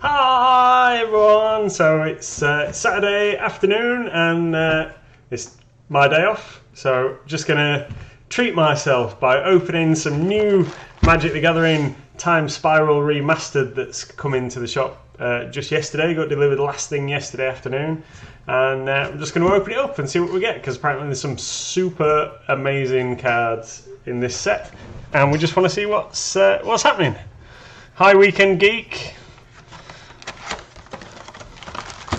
Hi everyone! So it's Saturday afternoon and it's my day off, so just gonna treat myself by opening some new Magic the Gathering Time Spiral Remastered that's come into the shop just yesterday. Got delivered last thing yesterday afternoon, and I'm just going to open it up and see what we get, because apparently there's some super amazing cards in this set and we just want to see what's happening. Hi Weekend Geek.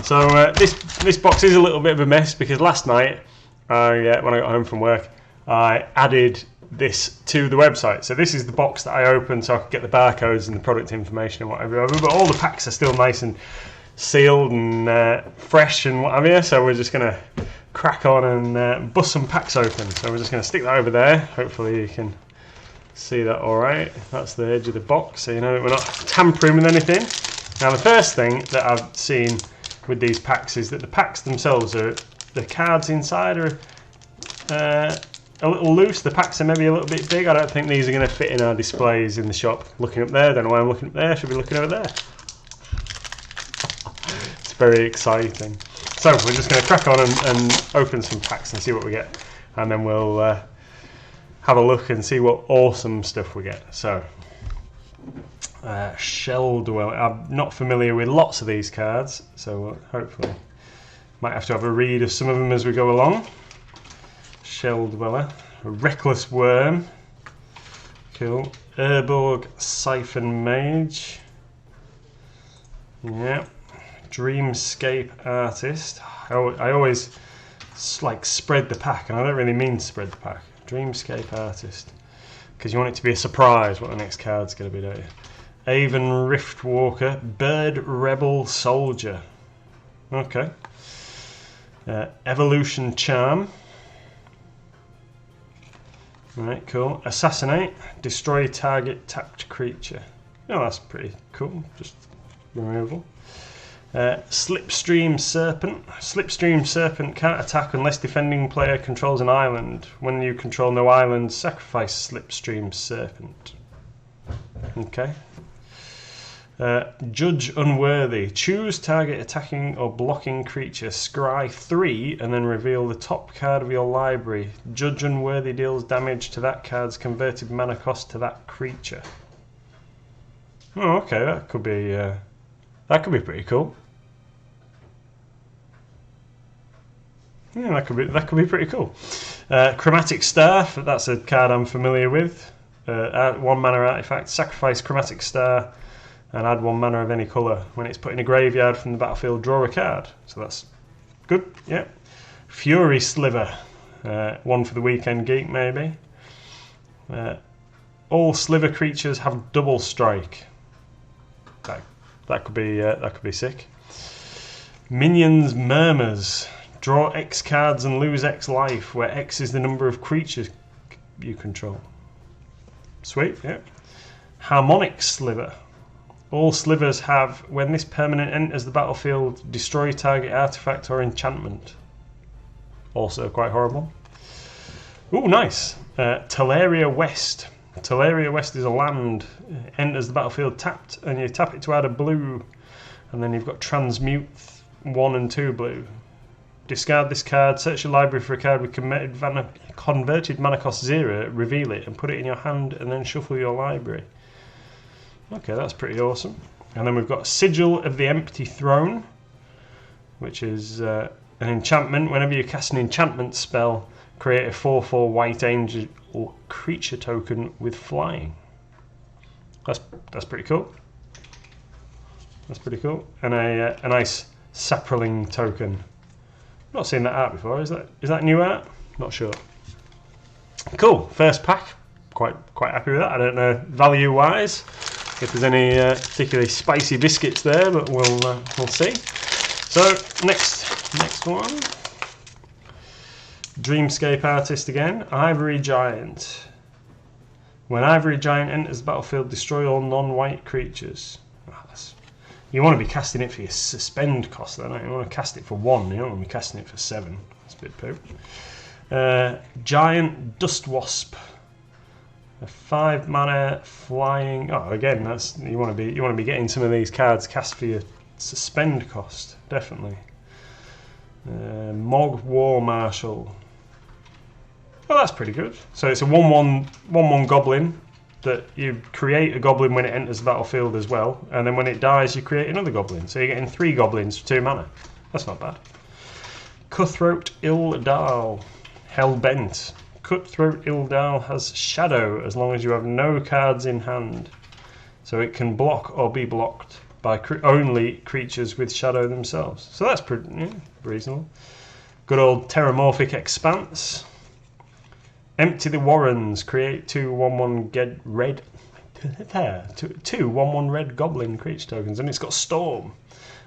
So this box is a little bit of a mess because last night when I got home from work I added this to the website. So this is the box that I opened so I could get the barcodes and the product information and whatever, but all the packs are still nice and sealed and fresh and what have you, so we're just going to crack on and bust some packs open. So we're just going to stick that over there. Hopefully you can see that alright. That's the edge of the box, so you know that we're not tampering with anything. Now the first thing that I've seen with these packs is that the packs themselves are, the cards inside are a little loose. The packs are maybe a little bit big. I don't think these are going to fit in our displays in the shop. Looking up there, don't know why I'm looking up there, should be looking over there. It's very exciting. So we're just going to crack on and open some packs and see what we get, and then we'll have a look and see what awesome stuff we get. So Shell Dweller. I'm not familiar with lots of these cards, so hopefully might have to have a read of some of them as we go along. Shell Dweller, a Reckless Worm, cool. Urborg Siphon Mage, yeah. Dreamscape Artist. I always like spread the pack, and I don't really mean spread the pack. Dreamscape Artist, because you want it to be a surprise what the next card's going to be, don't you? Avon Riftwalker, Bird Rebel Soldier, okay. Evolution Charm. Alright, cool. Assassinate, destroy target tapped creature. Oh, that's pretty cool. Just removal. Slipstream Serpent. Slipstream Serpent can't attack unless defending player controls an island. When you control no island, sacrifice Slipstream Serpent. Okay. Judge Unworthy. Choose target attacking or blocking creature. Scry 3 and then reveal the top card of your library. Judge Unworthy deals damage to that card's converted mana cost to that creature. Oh, okay, that could be pretty cool. Yeah, that could be pretty cool. Chromatic Star. That's a card I'm familiar with. 1 mana artifact. Sacrifice Chromatic Star and add 1 mana of any colour. When it's put in a graveyard from the battlefield, draw a card. So that's good, yeah. Fury Sliver, 1 for the Weekend Geek maybe. All Sliver creatures have double strike. That could be sick. Minions Murmurs, draw X cards and lose X life, where X is the number of creatures you control. Sweet, yeah. Harmonic Sliver. All slivers have, when this permanent enters the battlefield, destroy target artifact or enchantment. Also quite horrible. Ooh, nice. Teleria West. Teleria West is a land. Enters the battlefield tapped, and you tap it to add a blue. And then you've got Transmute 1 and 2 blue. Discard this card, search your library for a card with converted mana cost 0, reveal it, and put it in your hand, and then shuffle your library. Okay, that's pretty awesome. And then we've got Sigil of the Empty Throne, which is an enchantment. Whenever you cast an enchantment spell, create a 4/4 white angel or creature token with flying. That's pretty cool. That's pretty cool. And a nice Saproling token. Not seen that art before. Is that new art? Not sure. Cool. First pack. Quite happy with that. I don't know value wise if there's any particularly spicy biscuits there, but we'll see. So next one. Dreamscape Artist again. Ivory Giant. When Ivory Giant enters the battlefield, destroy all non-white creatures. You want to be casting it for your suspend cost, then. You want to cast it for 1. You don't want to be casting it for 7. That's a bit poop. Giant Dust Wasp. A 5 mana flying. Oh, again, that's you want to be getting some of these cards cast for your suspend cost, definitely. Mog War Marshal. Oh, that's pretty good. So it's a 1/1 goblin that you create a goblin when it enters the battlefield as well, and then when it dies, you create another goblin. So you're getting 3 goblins for 2 mana. That's not bad. Cutthroat Ildal. Hellbent. Cutthroat Ildal has Shadow as long as you have no cards in hand. So it can block or be blocked by only creatures with Shadow themselves. So that's pretty reasonable. Good old Terramorphic Expanse. Empty the Warrens. Create 2 1/1 red. 2 1/1 red goblin creature tokens, and it's got Storm.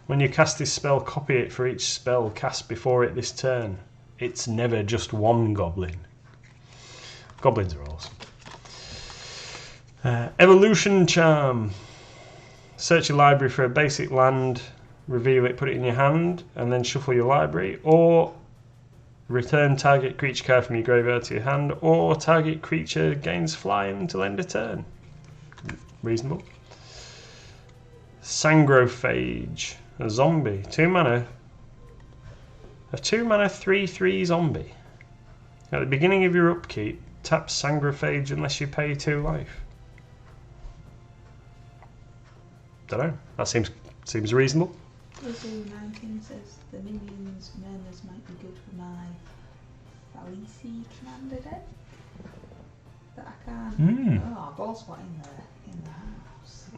When you cast this spell, copy it for each spell cast before it this turn. It's never just one goblin. Goblins are awesome. Evolution Charm. Search your library for a basic land, reveal it, put it in your hand, and then shuffle your library, or return target creature card from your graveyard to your hand, or target creature gains flying until end of turn. Reasonable. Sangrophage. A zombie. 2 mana. A 2 mana 3/3 zombie. At the beginning of your upkeep, tap Sangrophage unless you pay 2 life. Dunno. That seems reasonable. Ranking says the minions murmurs might be good for my Falisi commander deck. But I can't. Oh, ball spot in the house.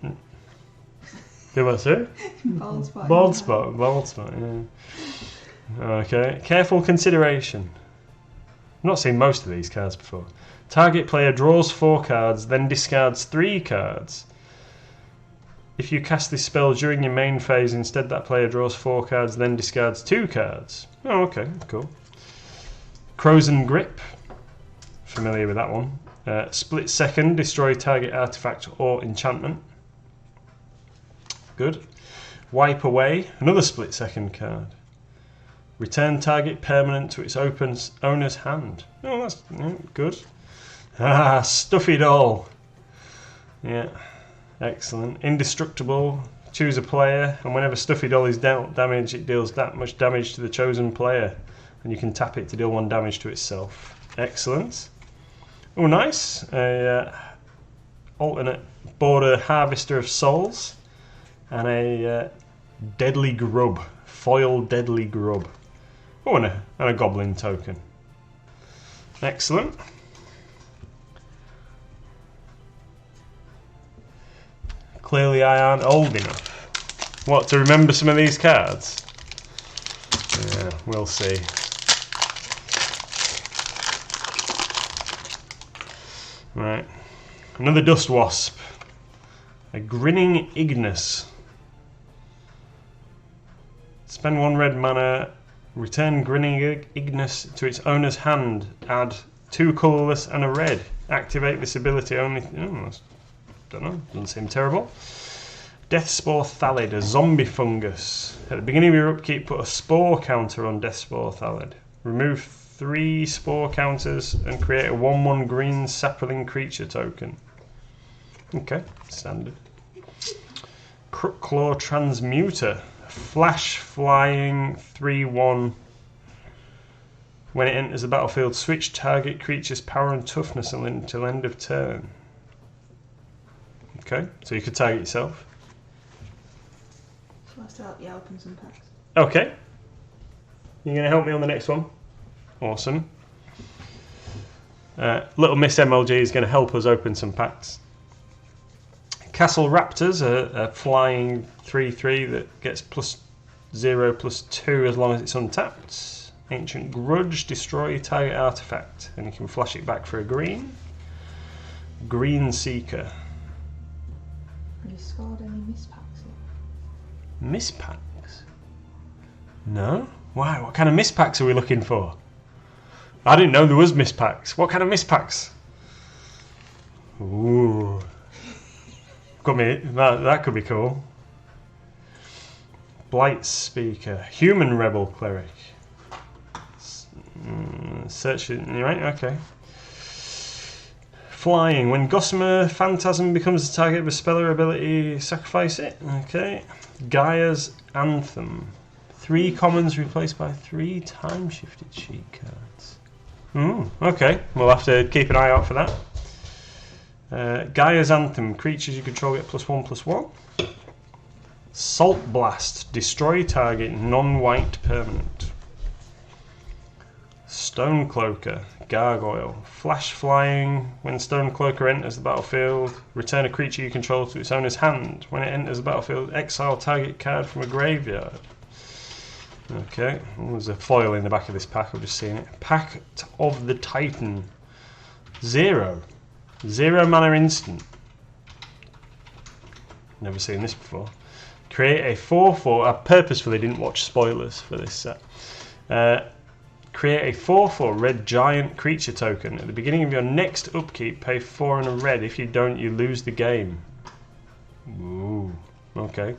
Do what's it? Bald spot. Bald spot, yeah. Okay. Careful consideration. I've not seen most of these cards before. Target player draws 4 cards, then discards 3 cards. If you cast this spell during your main phase, instead that player draws 4 cards, then discards 2 cards. Oh, okay, cool. Crozen Grip. Familiar with that one. Split second, destroy target artifact or enchantment. Good. Wipe Away. Another split second card. Return target permanent to its owner's hand. Oh, that's good. Stuffy Doll. Yeah. Excellent. Indestructible. Choose a player, and whenever Stuffy Doll is dealt damage, it deals that much damage to the chosen player, and you can tap it to deal 1 damage to itself. Excellent. Oh, nice. A alternate border Harvester of Souls, and a Deadly Grub, foil Deadly Grub. Oh, and a Goblin token. Excellent. Clearly I aren't old enough. What, to remember some of these cards? Yeah, we'll see. Right. Another Dust Wasp. A Grinning Ignis. Spend 1 red mana. Return Grinning Ignis to its owner's hand. Add 2 colourless and a red. Activate this ability only. Don't know. Doesn't seem terrible. Deathspore Thallid, a zombie fungus. At the beginning of your upkeep, put a spore counter on Deathspore Thallid. Remove 3 spore counters and create a 1/1 green sapling creature token. Okay, standard. Crookclaw Transmuter. Flash flying 3/1. When it enters the battlefield, switch target creature's power and toughness until end of turn. Okay, so you could target yourself. So I still help you open some packs. Okay. You're going to help me on the next one? Awesome. Little Miss MLG is going to help us open some packs. Castle Raptors, a flying 3/3 that gets +0/+2 as long as it's untapped. Ancient Grudge, destroy target artifact, and you can flash it back for a green. Green Seeker. Have you scored any mispacks yet? Mispacks? No? Why? What kind of mispacks are we looking for? I didn't know there was mispacks. What kind of mispacks? Ooh. Got me. That could be cool. Blight Speaker. Human Rebel Cleric. Search it. Right, okay. Flying. When Gossamer Phantasm becomes the target of a spell or ability, sacrifice it. Okay. Gaia's Anthem. 3 commons replaced by 3 time-shifted sheet cards. Okay. We'll have to keep an eye out for that. Gaia's Anthem. Creatures you control get +1/+1. Salt Blast. Destroy target non-white permanent. Stonecloaker. Gargoyle. Flash Flying. When Stonecloaker enters the battlefield, return a creature you control to its owner's hand. When it enters the battlefield, exile target card from a graveyard. Okay, there's a foil in the back of this pack, I've just seen it. Pact of the Titan. 0 mana instant. Never seen this before. Create a 4/4. I purposefully didn't watch spoilers for this set. Create a 4/4 red giant creature token. At the beginning of your next upkeep, pay 4 and a red. If you don't, you lose the game. Ooh, okay.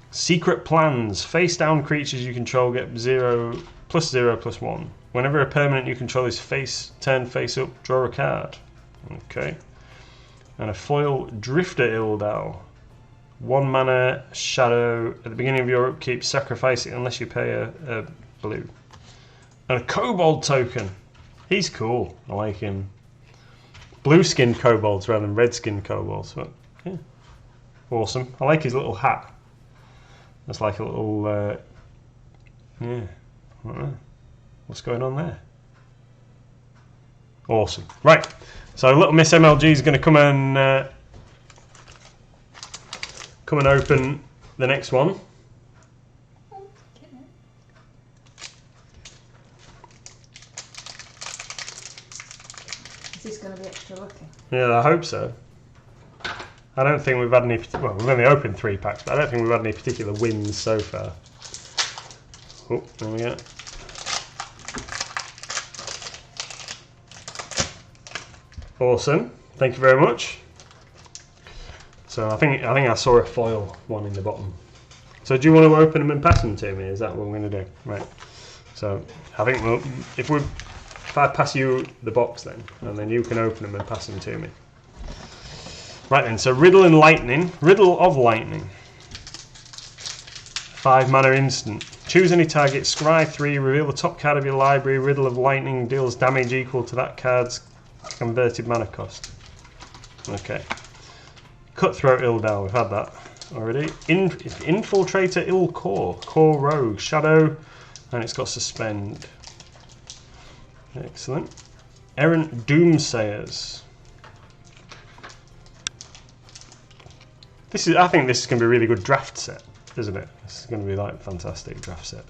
Secret Plans. Face down creatures you control get +0/+1. Whenever a permanent you control is turn face up, draw a card. Okay. And a foil Drifter Ildal. 1 mana shadow. At the beginning of your upkeep, sacrifice it unless you pay a blue. And a Kobold token. He's cool. I like him. Blue-skinned kobolds rather than red-skinned kobolds. But, yeah. Awesome. I like his little hat. That's like a little... yeah. I don't know. What's going on there? Awesome. Right. So little Miss MLG is going to come and open the next one. Is this going to be extra lucky? Yeah, I hope so. I don't think we've had any... Well, we've only opened 3 packs, but I don't think we've had any particular wins so far. Oh, there we go. Awesome. Thank you very much. So I think I saw a foil one in the bottom. So do you want to open them and pass them to me? Is that what we're going to do? Right. So I think if I pass you the box then, and then you can open them and pass them to me. Right then, so Riddle of Lightning. 5 mana instant. Choose any target, scry 3, reveal the top card of your library. Riddle of Lightning deals damage equal to that card's converted mana cost. Okay. Cutthroat Ildal, we've had that already. Infiltrator Ilcore. Core Rogue. Shadow, and it's got Suspend. Excellent. Errant Doomsayers. I think this is going to be a really good draft set, isn't it? This is going to be like a fantastic draft set.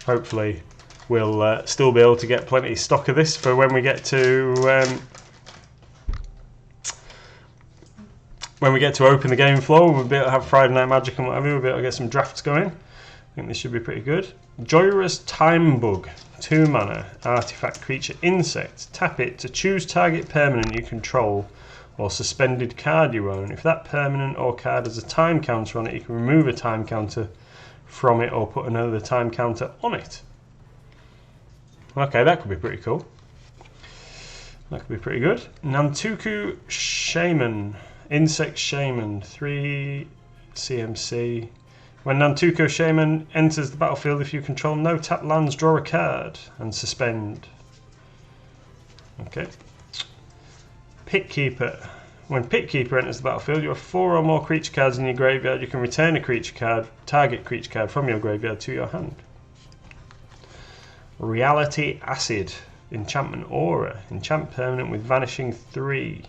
Hopefully we'll still be able to get plenty of stock of this for when we get to open the game floor. We'll be able to have Friday Night Magic and whatever. We'll be able to get some drafts going. I think this should be pretty good. Joyrous Time Bug. 2 mana. Artifact creature insect. Tap it to choose target permanent you control or suspended card you own. If that permanent or card has a time counter on it, you can remove a time counter from it or put another time counter on it. Okay, that could be pretty cool. That could be pretty good. Nantuku Shaman. Insect Shaman. 3 CMC. When Nantuko Shaman enters the battlefield, if you control no tap lands, draw a card and suspend. Okay. Pitkeeper. When Pitkeeper enters the battlefield, you have 4 or more creature cards in your graveyard. You can return a creature card, target creature card from your graveyard to your hand. Reality Acid. Enchantment Aura. Enchant permanent with Vanishing 3.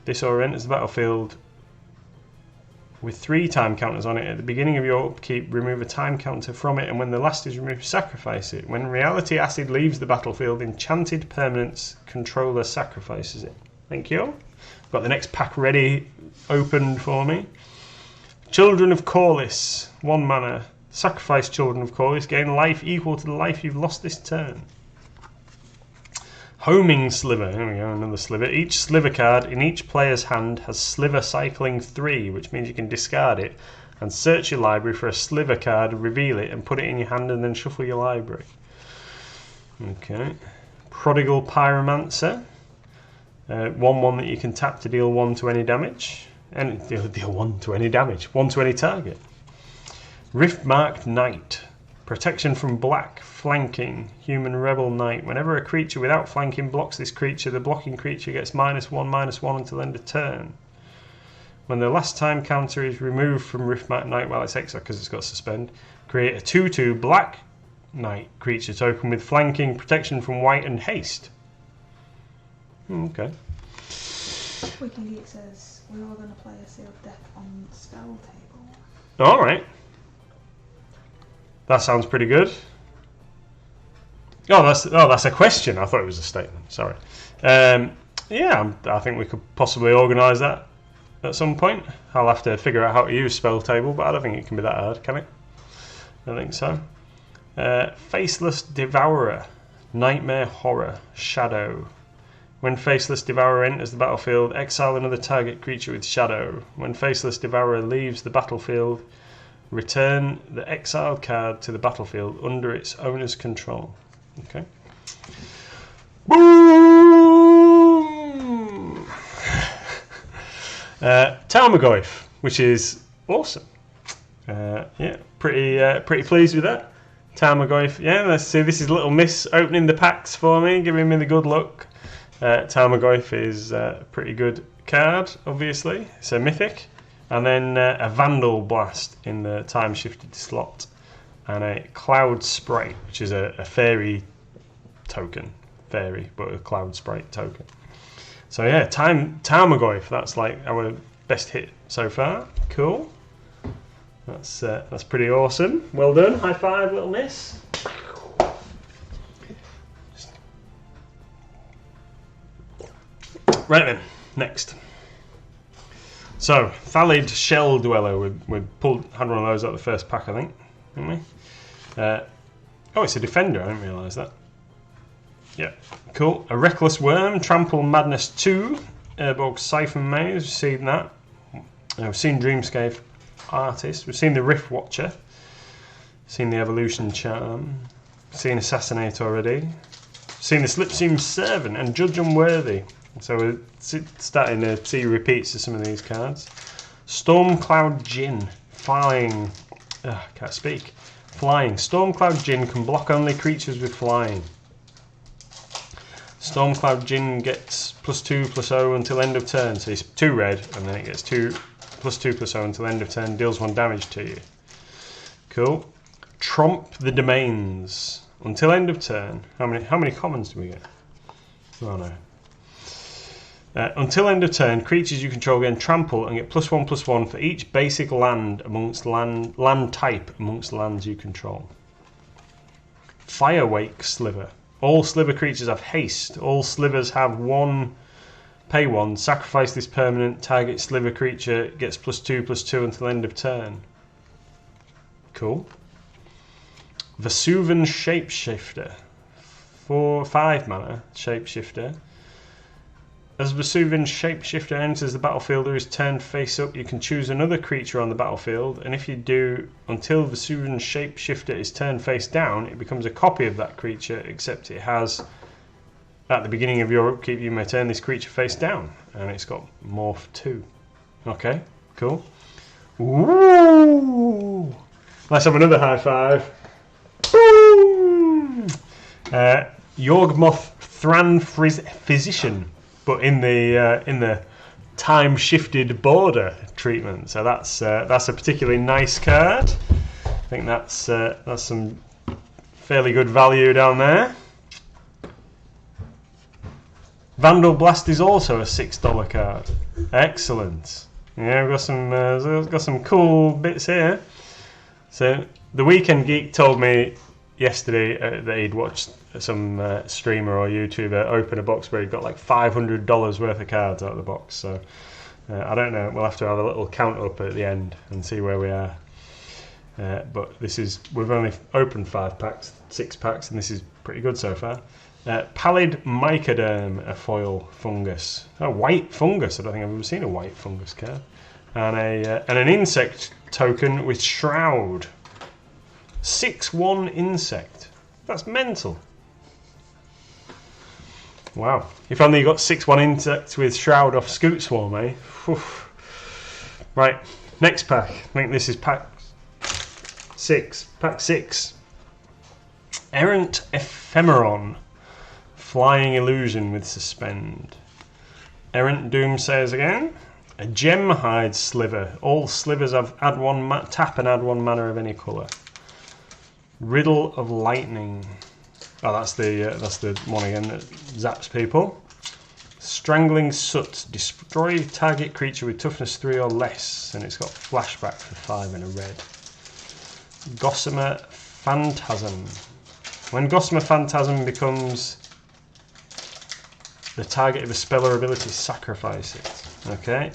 This aura enters the battlefield with 3 time counters on it. At the beginning of your upkeep, remove a time counter from it, and when the last is removed, sacrifice it. When Reality Acid leaves the battlefield, enchanted permanent's controller sacrifices it. Thank you. Got the next pack ready, opened for me. Children of Corliss. 1 mana. Sacrifice Children of Corliss. Gain life equal to the life you've lost this turn. Homing Sliver. There we go, another sliver. Each sliver card in each player's hand has Sliver Cycling 3, which means you can discard it and search your library for a sliver card, reveal it, and put it in your hand and then shuffle your library. Okay. Prodigal Pyromancer. 1/1 that you can tap to deal 1 to any damage. And deal 1 to any damage. 1 to any target. Rift-marked Knight. Protection from black. Flanking. Human Rebel Knight. Whenever a creature without flanking blocks this creature, the blocking creature gets -1/-1 until end of turn. When the last time counter is removed from Rift-marked Knight while it's exiled, because it's got suspend, create a 2/2 black Knight creature token with flanking, protection from white, and haste. Okay. Wiki Geek says we're all going to play a sealed deck on the spell table. Alright. That sounds pretty good. Oh, that's a question. I thought it was a statement. Sorry. Yeah, I think we could possibly organise that at some point. I'll have to figure out how to use spell table, but I don't think it can be that hard, can it? I think so. Faceless Devourer. Nightmare Horror. Shadow. When Faceless Devourer enters the battlefield, exile another target creature with Shadow. When Faceless Devourer leaves the battlefield, return the exiled card to the battlefield under its owner's control. Okay. Boom! Tarmogoyf, which is awesome. Yeah, pretty pleased with that. Tarmogoyf, yeah, let's see. This is Little Miss opening the packs for me, giving me the good luck. Tarmogoyf is a pretty good card, obviously. It's a mythic. And then a Vandal Blast in the time-shifted slot. And a Cloud Sprite, which is a fairy token. Fairy, but a Cloud Sprite token. So yeah, Tarmogoyf, that's like our best hit so far. Cool. That's pretty awesome. Well done. High five, Little Miss. Right then, next. So, Thallid Shell Dweller. We had one of those out of the first pack, I think, didn't we? Oh, it's a defender. I didn't realise that. Yeah, cool. A Reckless Worm, Trample Madness 2, Airborg Siphon Maze. We've seen that. We've seen Dreamscape Artist. We've seen the Rift Watcher. Seen the Evolution Charm. Seen Assassinate already. Seen the Slipseam Servant and Judge Unworthy. So we're starting to see repeats of some of these cards. Stormcloud Djinn. Flying. Can't speak. Flying. Stormcloud Djinn can block only creatures with flying. Stormcloud Djinn gets +2/+0 until end of turn. So it's 2 red, and then it gets +2/+0 until end of turn. Deals 1 damage to you. Cool. Tromp the Domains. Until end of turn. How many commons do we get? Oh no. Until end of turn, creatures you control gain trample and get +1/+1 for each basic land amongst land type amongst lands you control. Firewake Sliver. All Sliver creatures have haste. All Slivers have 1. Pay 1. Sacrifice this permanent. Target Sliver creature gets +2/+2 until end of turn. Cool. Vesuvan Shapeshifter. 5 mana Shapeshifter. As Vesuvan Shapeshifter enters the battlefield or is turned face up, you can choose another creature on the battlefield, and if you do, until Vesuvan Shapeshifter is turned face down, it becomes a copy of that creature, except it has, at the beginning of your upkeep, you may turn this creature face down, and it's got Morph 2. Okay, cool. Ooh! Let's have another high five. Boom! Yawgmoth Thran Physician. But in the time-shifted border treatment, so that's a particularly nice card. I think that's some fairly good value down there. Vandal Blast is also a $6 card. Excellent. Yeah, we've got some cool bits here. So the Weekend Geek told me yesterday that he'd watched some streamer or YouTuber open a box where he got like $500 worth of cards out of the box. So I don't know. We'll have to have a little count up at the end and see where we are. But we've only opened 6 packs, and this is pretty good so far. Pallid Mycoderm, a foil fungus. A white fungus. I don't think I've ever seen a white fungus card. And an insect token with Shroud. 6/1 insect. That's mental. Wow. If only you got 6/1 insect with Shroud off Scoot Swarm, eh? Oof. Right, next pack. I think this is pack 6. Pack 6. Errant Ephemeron. Flying Illusion with Suspend. Errant Doomsayers again. A Gemhide Sliver. All slivers have add 1 tap and add 1 mana of any colour. Riddle of Lightning. Oh, that's the one again that zaps people. Strangling Soot. Destroy target creature with toughness 3 or less, and it's got flashback for 5 and a red. Gossamer Phantasm. When Gossamer Phantasm becomes the target of a spell or ability, sacrifice it. Okay.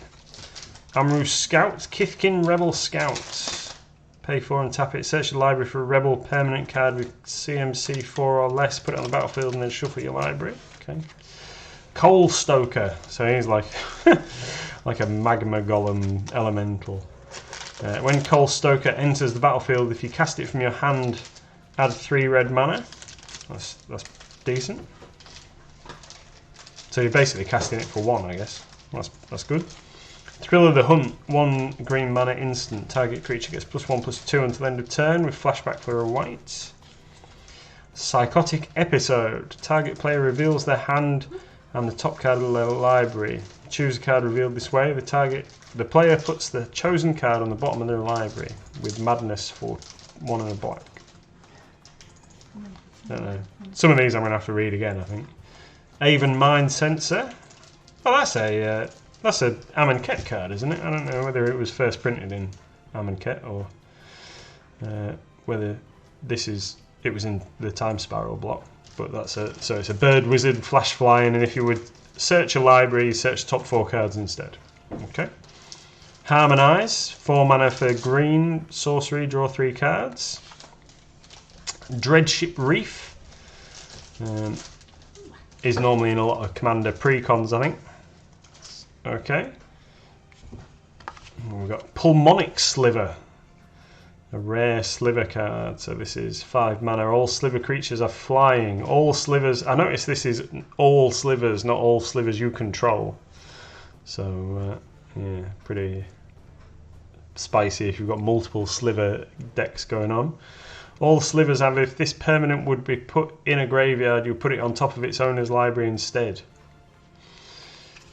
Amru Scout. Kithkin Rebel Scout. Pay 4 and tap it. Search the library for a Rebel permanent card with CMC 4 or less. Put it on the battlefield and then shuffle your library. Okay. Coal Stoker. So he's like like a magma golem elemental. When Coal Stoker enters the battlefield, if you cast it from your hand, add 3 red mana. That's decent. So you're basically casting it for 1, I guess. That's good. Thrill of the Hunt, 1 green mana instant. Target creature gets +1/+2 until end of turn with flashback for a white. Psychotic Episode. Target player reveals their hand and the top card of their library. Choose a card revealed this way. The player puts the chosen card on the bottom of their library with madness for 1 and a black. Don't know. Some of these I'm going to have to read again, I think. Aven Mind Sensor. Oh, that's a Amonkhet card, isn't it? I don't know whether it was first printed in Amonkhet or whether it was in the Time Spiral block. But so it's a bird wizard, flash flying, and if you would search a library, search the top 4 cards instead. Okay. Harmonize, 4 mana for green, sorcery, draw 3 cards. Dreadship Reef is normally in a lot of Commander precons, I think. Okay. We've got Pulmonic Sliver. A rare sliver card. So this is 5 mana. All sliver creatures are flying. All slivers. I notice this is all slivers, not all slivers you control. So, yeah, pretty spicy if you've got multiple sliver decks going on. All slivers have, if this permanent would be put in a graveyard, you put it on top of its owner's library instead.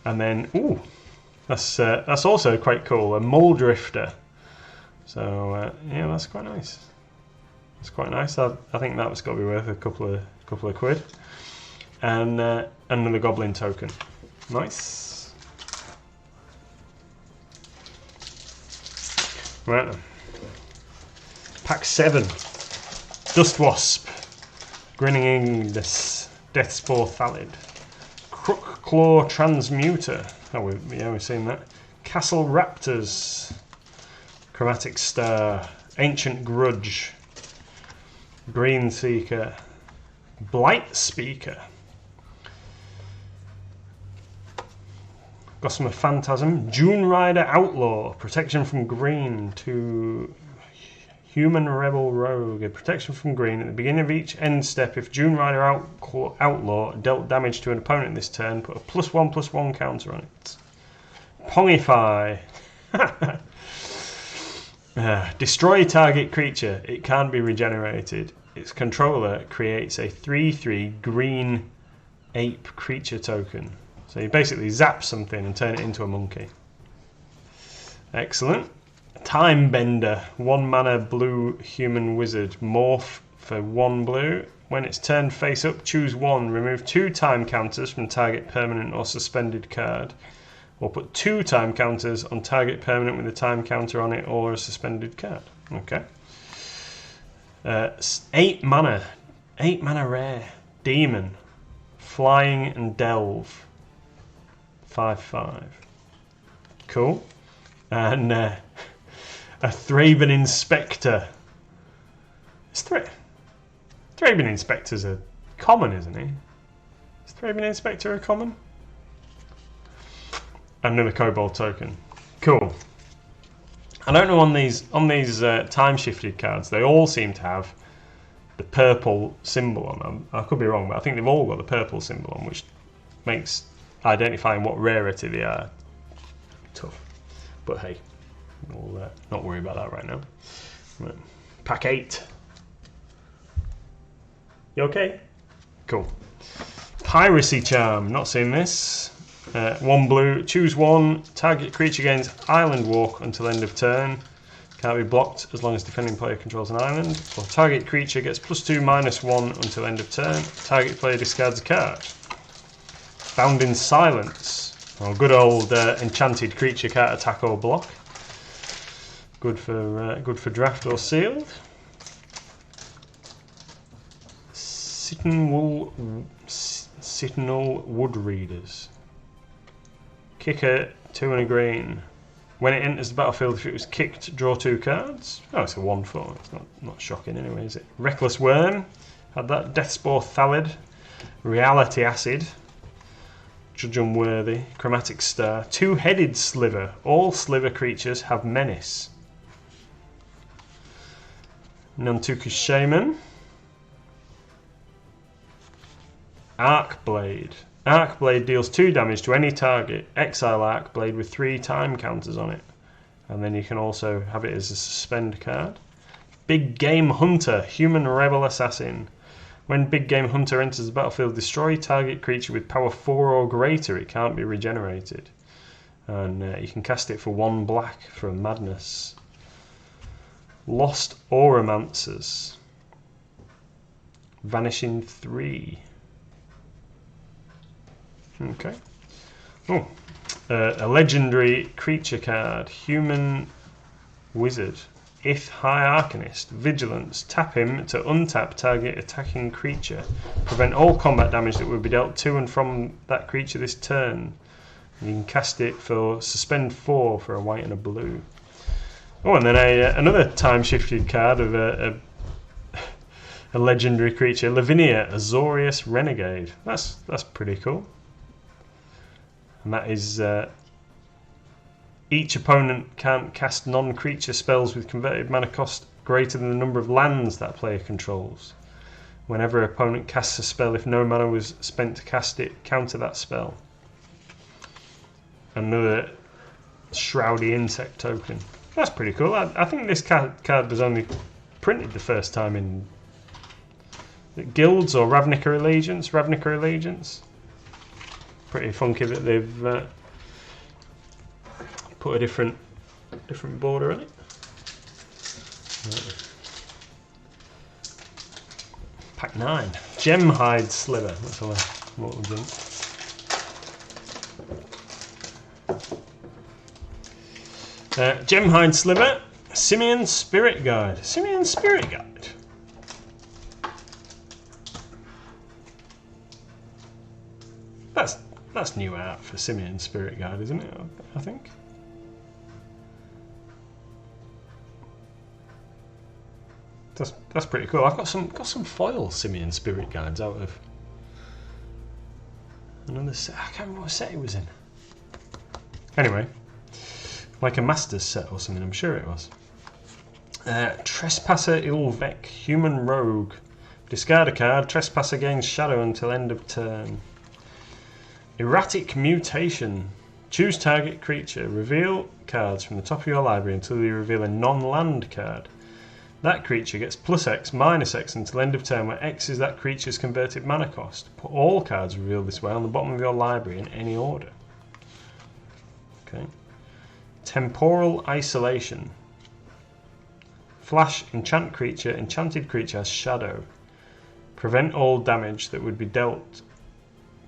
And then, ooh, that's also quite cool. A Mole Drifter. So yeah, that's quite nice. That's quite nice. I think that's got to be worth a couple of quid. And another Goblin token. Nice. Right then. Pack 7. Dust Wasp. Grinning Ignis. Deathspore Thallid. Crook Claw Transmuter. Oh, we've seen that. Castle Raptors. Chromatic Star. Ancient Grudge. Green Seeker. Blight Speaker. Gossamer Phantasm. June Rider Outlaw. Protection from green to Human Rebel Rogue. A protection from green. At the beginning of each end step, if June Rider Outlaw dealt damage to an opponent this turn, put a +1/+1 counter on it. Pongify. Destroy target creature. It can't be regenerated. Its controller creates a 3/3 green ape creature token. So you basically zap something and turn it into a monkey. Excellent. Time Bender. 1 mana blue human wizard. Morph for 1 blue. When it's turned face up, choose 1. Remove 2 time counters from target permanent or suspended card. Or put 2 time counters on target permanent with a time counter on it or a suspended card. Okay. 8 mana. 8 mana rare. Demon. Flying and Delve. 5/5. Cool. And a Thraben Inspector. Thraben Inspector's a common, isn't he? Is Thraben Inspector a common? Another Kobold token. Cool. I don't know on these time shifted cards, they all seem to have the purple symbol on them. I could be wrong, but I think they've all got the purple symbol on, which makes identifying what rarity they are tough. But hey, we'll not worry about that right now. Right. Pack 8. You okay? Cool. Piracy Charm. Not seen this. 1 blue. Choose 1. Target creature gains Island Walk until end of turn. Can't be blocked as long as defending player controls an island. Or target creature gets +2/-1 until end of turn. Target player discards a card. Bound in Silence. Oh, good old enchanted creature can't attack or block. Good for draft or sealed. Citernal Wood Readers. Kicker 2 and a green. When it enters the battlefield, if it was kicked, draw 2 cards. Oh, it's a 1/4. It's not shocking anyway, is it? Reckless Worm. Had that. Deathspore Thallid. Reality Acid. Judge Unworthy. Chromatic Star. 2-headed Sliver. All Sliver creatures have Menace. Nantucket Shaman. Arcblade. Arcblade deals 2 damage to any target. Exile Arcblade with 3 time counters on it. And then you can also have it as a suspend card. Big Game Hunter. Human Rebel Assassin. When Big Game Hunter enters the battlefield, destroy target creature with power 4 or greater. It can't be regenerated. And you can cast it for 1 black for a Madness. Lost Auramancers. Vanishing 3. Okay. Oh, a legendary creature card. Human Wizard. If High Arcanist. Vigilance. Tap him to untap target attacking creature. Prevent all combat damage that would be dealt to and from that creature this turn. You can cast it for suspend 4 for a white and a blue. Oh, and then another time-shifted card of a legendary creature. Lavinia, Azorius Renegade. That's pretty cool. And that is each opponent can't cast non-creature spells with converted mana cost greater than the number of lands that player controls. Whenever an opponent casts a spell, if no mana was spent to cast it, counter that spell. Another Shroudy Insect token. That's pretty cool. I think this card was only printed the first time in Guilds or Ravnica Allegiance. Pretty funky that they've put a different border on it. Right. Pack 9. Gemhide Sliver. That's all what we've done. Gemhide Sliver. Simian Spirit Guide. Simian Spirit Guide. That's new art for Simian Spirit Guide, isn't it? I think. That's pretty cool. I've got some foil Simian Spirit Guides out of another set. I can't remember what set it was in. Anyway, like a Masters set or something. I'm sure it was. Trespasser Ilvec, Human Rogue. Discard a card. Trespasser gains Shadow until end of turn. Erratic Mutation. Choose target creature. Reveal cards from the top of your library until you reveal a non-land card. That creature gets +X, -X until end of turn, where X is that creature's converted mana cost. Put all cards revealed this way on the bottom of your library in any order. Okay. Temporal Isolation. Flash, enchant creature. Enchanted creature has Shadow. Prevent all damage that would be dealt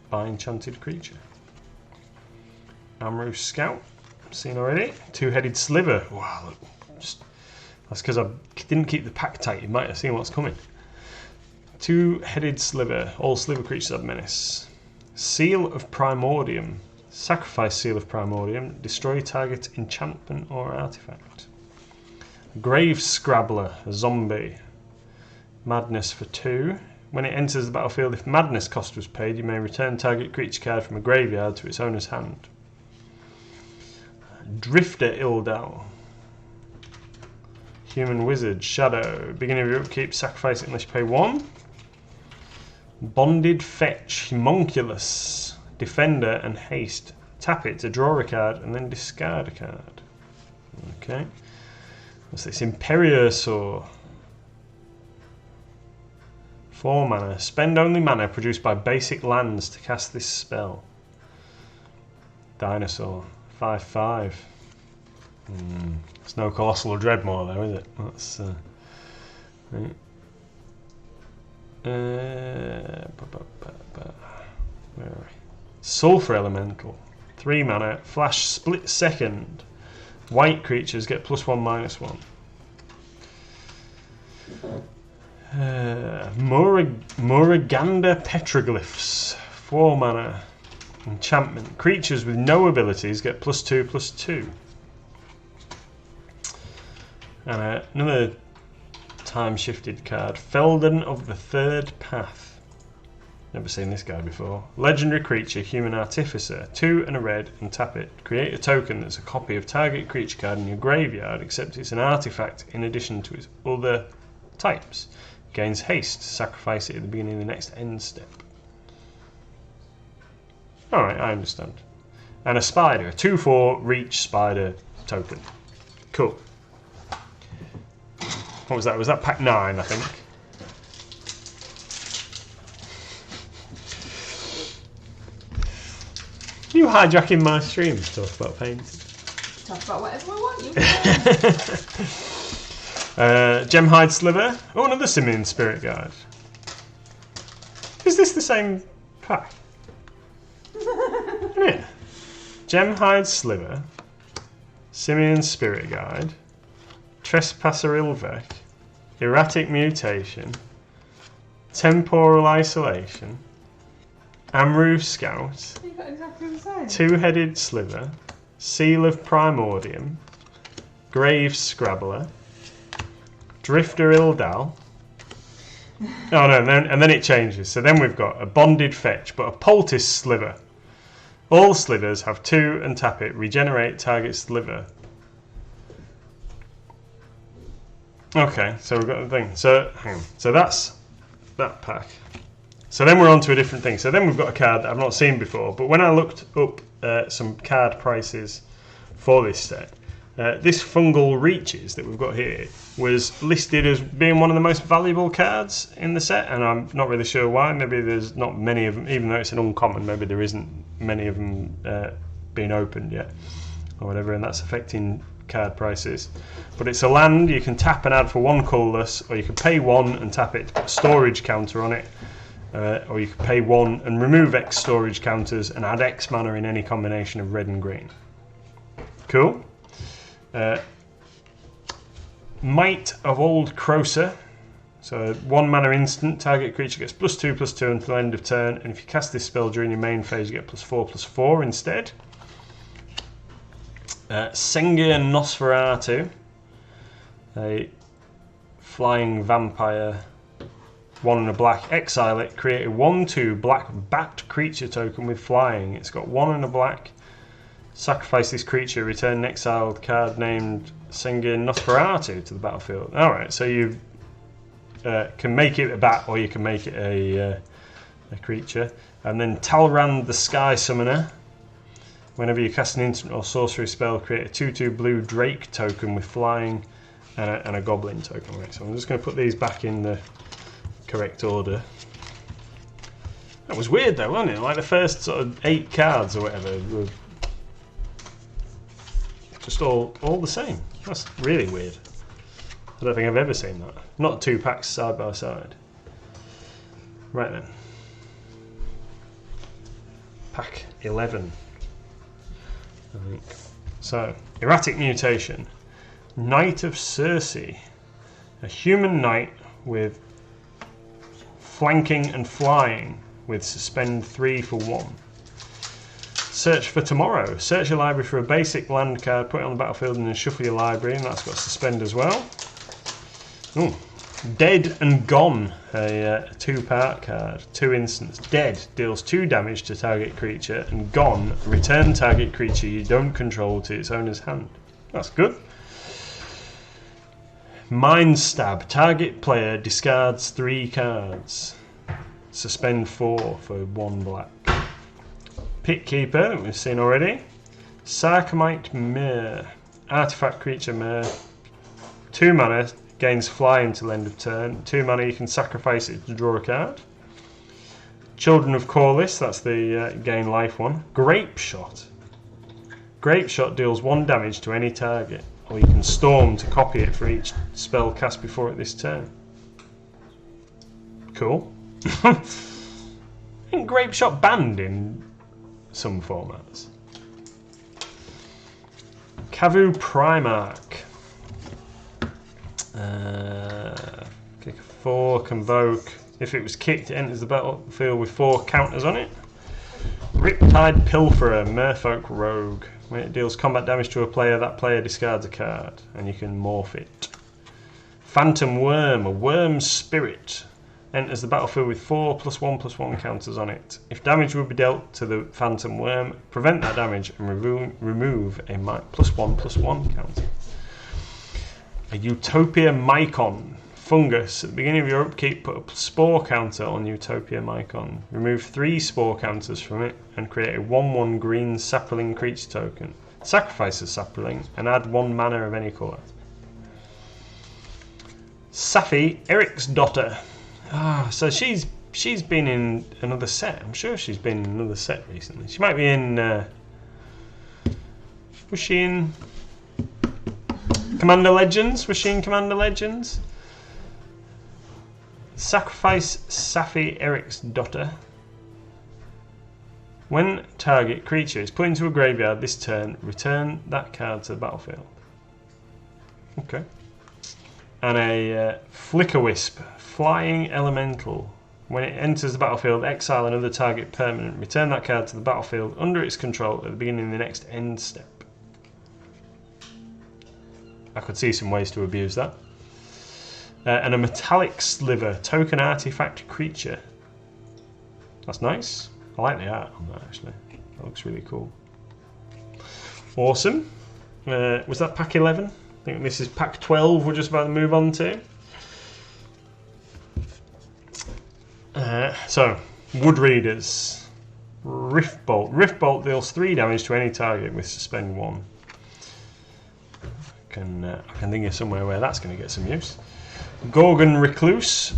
by enchanted creature. Amru Scout. Seen already. 2-headed Sliver. Wow, look, that's because I didn't keep the pack tight. You might have seen what's coming. 2-headed Sliver. All Sliver creatures have Menace. Seal of Primordium. Sacrifice Seal of Primordium. Destroy target enchantment or artifact. Grave Scrabbler. A zombie. Madness for 2. When it enters the battlefield, if Madness cost was paid, you may return target creature card from a graveyard to its owner's hand. Drifter Ildal. Human Wizard. Shadow. Beginning of your upkeep, sacrifice it unless you pay 1. Bonded Fetch. Homunculus. Defender, and Haste. Tap it to draw a card and then discard a card. Okay. What's this? Imperiosaur. 4 mana. Spend only mana produced by basic lands to cast this spell. Dinosaur. 5/5. It's no Colossal or Dreadmore though, is it? That's right. Where are we? Sulfur Elemental. 3 mana. Flash split second. White creatures get +1/-1. Muraganda Petroglyphs. 4 mana. Enchantment. Creatures with no abilities get +2/+2. And another time-shifted card. Felden of the Third Path. Never seen this guy before. Legendary creature, Human Artificer. 2 and a red, and tap it. Create a token that's a copy of target creature card in your graveyard, except it's an artifact in addition to its other types. Gains haste. Sacrifice it at the beginning of the next end step. Alright, I understand. And a spider. 2/4 reach spider token. Cool. What was that? Was that pack 9, I think? You hijacking my stream to talk about painting. Talk about whatever we want, you Gemhide Sliver. Oh, another Simian Spirit Guide. Is this the same pack? Yeah. Gemhide Sliver. Simian Spirit Guide. Trespasser Ilvek. Erratic Mutation. Temporal Isolation. Amroof Scout. You got exactly the same. Two-Headed Sliver. Seal of Primordium. Grave Scrabbler. Drifter Ildal. Oh no, and then it changes. So then we've got a Bonded Fetch, but a Poultice Sliver. All slivers have 2 and tap it. Regenerate target sliver. Okay, so we've got the thing. So hang on. So that's that pack. So then we're on to a different thing. So then we've got a card that I've not seen before. But when I looked up some card prices for this set, this Fungal Reaches that we've got here was listed as being one of the most valuable cards in the set, and I'm not really sure why. Maybe there's not many of them, even though it's an uncommon, maybe there isn't many of them being opened yet, or whatever, and that's affecting card prices. But it's a land you can tap and add for 1 colourless, or you can pay 1 and tap it to put a storage counter on it, or you can pay 1 and remove X storage counters and add X mana in any combination of red and green. Cool. Might of Old Crowser. So 1 mana instant, target creature gets +2/+2 until end of turn, and if you cast this spell during your main phase, you get +4/+4 instead. Sengir Nosferatu, a flying vampire, 1 and a black. Exile it, create a 1/2 black bat creature token with flying. It's got 1 and a black. Sacrifice this creature, return an exiled card named Sengir Nosferatu to the battlefield. Alright, so you can make it a bat, or you can make it a creature. And then Talrand the Sky Summoner. Whenever you cast an instant or sorcery spell, create a 2/2 blue Drake token with flying and a goblin token. Right, so I'm just going to put these back in the correct order. That was weird though, wasn't it? Like the first sort of 8 cards or whatever were just all the same. That's really weird. I don't think I've ever seen that. Not 2 packs side by side. Right then. Pack 11. I think. So, Erratic Mutation. Knight of Circe. A human knight with flanking and flying with suspend 3 for 1. Search for tomorrow. Search your library for a basic land card, put it on the battlefield and then shuffle your library, and that's got suspend as well. Ooh. Dead and Gone, a 2-part card, 2 instants. Dead deals 2 damage to target creature, and Gone, return target creature you don't control to its owner's hand. That's good. Mind Stab, target player discards 3 cards. Suspend 4 for 1 black. Pit Keeper that we've seen already. Sarcomite Mirror. Artifact creature Mirror. 2 mana, gains fly until end of turn. 2 mana, you can sacrifice it to draw a card. Children of Corliss, that's the gain life one. Grape Shot. Grape Shot deals 1 damage to any target, or you can storm to copy it for each spell cast before it this turn. Cool. I think Grape Shot banned in some formats. Kavu Primarch. Kick 4, Convoke. If it was kicked, it enters the battlefield with 4 counters on it. Riptide Pilferer, Merfolk Rogue. When it deals combat damage to a player, that player discards a card, and you can morph it. Phantom Worm, a Worm Spirit. Enters the battlefield with 4 +1/+1 counters on it. If damage would be dealt to the Phantom Worm, prevent that damage and remove a +1/+1 counter. A Utopia Mycon. Fungus. At the beginning of your upkeep, put a spore counter on Utopia Mycon. Remove 3 spore counters from it and create a 1/1 green sapling creature token. Sacrifice a sapling and add 1 mana of any colour. Safi, Eric's daughter. So she's been in another set. I'm sure she's been in another set recently. She might be in. Was she in Commander Legends? Was she in Commander Legends? Sacrifice Safi, Eric's daughter. When target creature is put into a graveyard this turn, return that card to the battlefield. Okay. And a Flicker Wisp, Flying Elemental. When it enters the battlefield, exile another target permanent. Return that card to the battlefield under its control at the beginning of the next end step. I could see some ways to abuse that. And a Metallic Sliver, Token Artifact Creature. That's nice. I like the art on that, actually. That looks really cool. Awesome. Was that pack 11? I think this is pack 12 we're just about to move on to. So, Wood Readers. Riftbolt. Riftbolt deals 3 damage to any target with suspend 1. I can think of somewhere where that's going to get some use. Gorgon Recluse.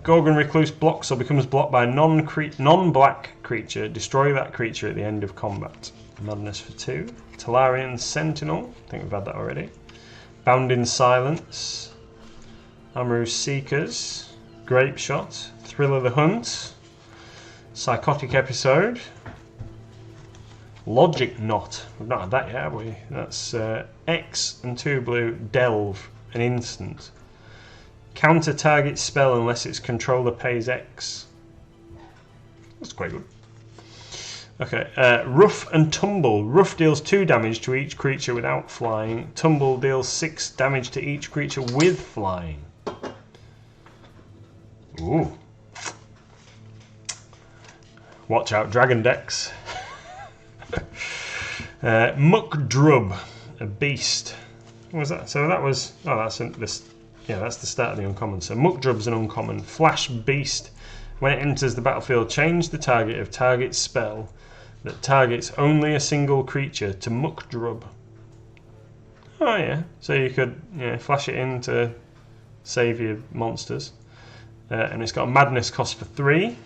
Gorgon Recluse blocks or becomes blocked by a non-black creature. Destroy that creature at the end of combat. Madness for 2. Talarian Sentinel. I think we've had that already. Bound in Silence. Amaru Seekers. Grape Shot. Thrill of the Hunt. Psychotic Episode. Logic Knot. We've not had that yet, have we? That's X and 2 blue. Delve. An instant. Counter target spell unless its controller pays X. That's quite good. Okay, Rough and Tumble. Rough deals 2 damage to each creature without flying. Tumble deals 6 damage to each creature with flying. Ooh. Watch out, Dragon decks. Muck Drub, a beast. What was that? So that was. Oh, that's this. Yeah, that's the start of the uncommon. So Muck Drub's an uncommon. Flash Beast. When it enters the battlefield, change the target of target spell that targets only a single creature to Muck Drub. Oh yeah. So you could flash it in to save your monsters. And it's got a madness cost for 3.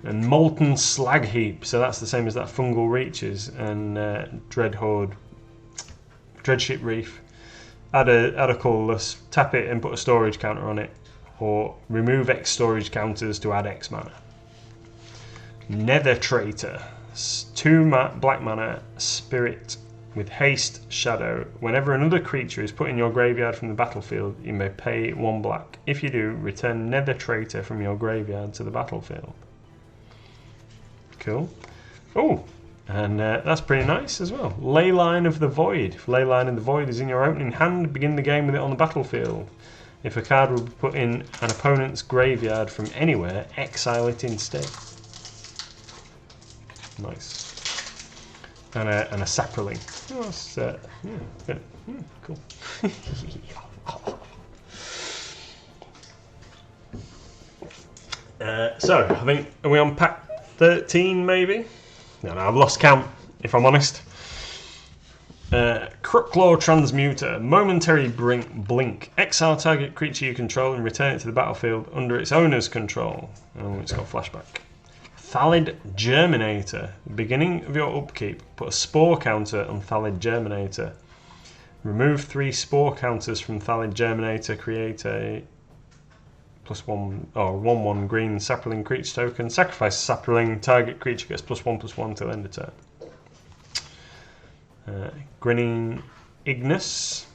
And Molten Slag Heap, so that's the same as that Fungal Reaches, and Dreadship Reef. Add a colourless, tap it and put a storage counter on it, or remove X storage counters to add X mana. Nether Traitor, 2 black mana, Spirit with Haste, Shadow. Whenever another creature is put in your graveyard from the battlefield, you may pay 1 black. If you do, return Nether Traitor from your graveyard to the battlefield. Cool. Oh, and that's pretty nice as well. Leyline of the Void. If Leyline of the Void is in your opening hand, begin the game with it on the battlefield. If a card will be put in an opponent's graveyard from anywhere, exile it instead. Nice. And a Sapling. Oh, that's good. Cool. So, I think, are we on pack 13 maybe? No, I've lost count, if I'm honest. Crooklaw Transmuter. Momentary blink. Exile target creature you control and return it to the battlefield under its owner's control. Oh, it's got flashback. Thallid Germinator. Beginning of your upkeep, put a spore counter on Thallid Germinator. Remove 3 spore counters from Thallid Germinator. Create a +1 or 1/1 green sapling creature token. Sacrifice sapling. Target creature gets +1/+1 till end of turn. Grinning Ignis.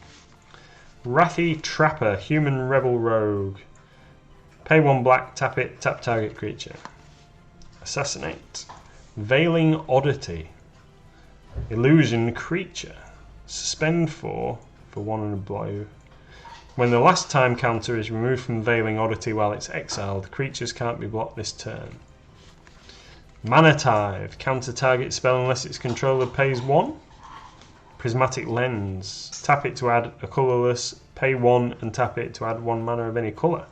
Wrathy Trapper. Human Rebel Rogue. Pay 1 black. Tap it. Tap target creature. Assassinate. Veiling Oddity. Illusion creature. Suspend 4 for 1 and a blow. When the last time counter is removed from Veiling Oddity while it's exiled, creatures can't be blocked this turn. Mana Tithe. Counter target spell unless its controller pays 1. Prismatic Lens. Tap it to add a colourless. Pay 1 and tap it to add 1 mana of any colour.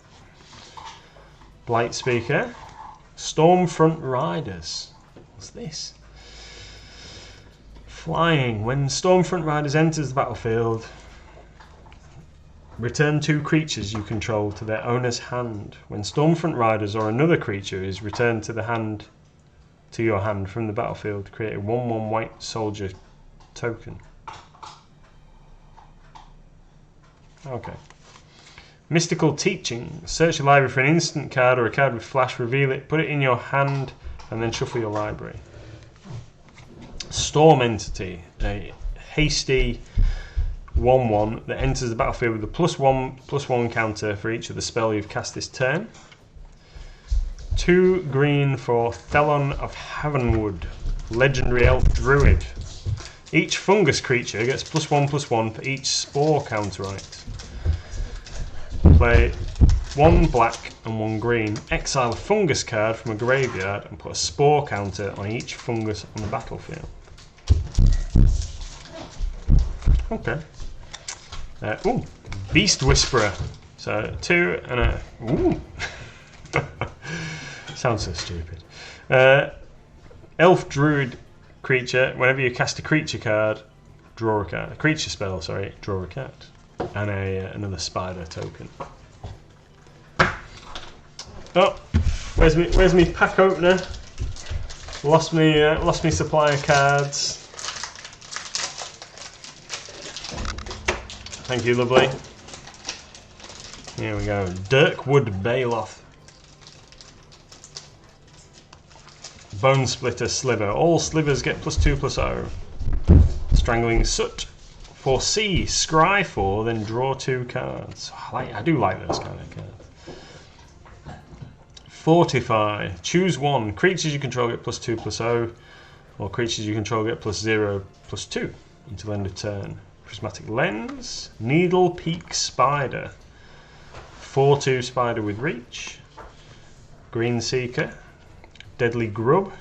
Blight Speaker. Stormfront Riders. What's this? Flying. When Stormfront Riders enters the battlefield, return 2 creatures you control to their owner's hand. When Stormfront Riders or another creature is returned to your hand from the battlefield, create a 1/1 white soldier token. Okay. Mystical Teaching. Search your library for an instant card or a card with flash, reveal it, put it in your hand, and then shuffle your library. Storm Entity. A hasty 1/1 that enters the battlefield with a +1/+1 counter for each of the spell you've cast this turn. 2 green for Thelon of Havenwood. Legendary Elf Druid. Each fungus creature gets +1/+1 for each spore counter on it. Play 1 black and 1 green. Exile a fungus card from a graveyard and put a spore counter on each fungus on the battlefield. Okay. Beast Whisperer. So 2 and a... Ooh. Sounds so stupid. Elf Druid creature. Whenever you cast a creature card, draw a card. A creature spell, sorry, draw a card. And another spider token. Oh, where's me pack opener? Lost me supply of cards. Thank you, lovely. Here we go. Dirkwood Baloth. Bone Splitter Sliver. All slivers get +2/+0. Strangling Soot. For C, scry 4, then draw 2 cards. I do like those kind of cards. Fortify. Choose 1. Creatures you control get +2/+0, or creatures you control get +0/+2 until end of turn. Prismatic Lens. Needle Peak Spider. 4/2 spider with reach. Green Seeker. Deadly Grub.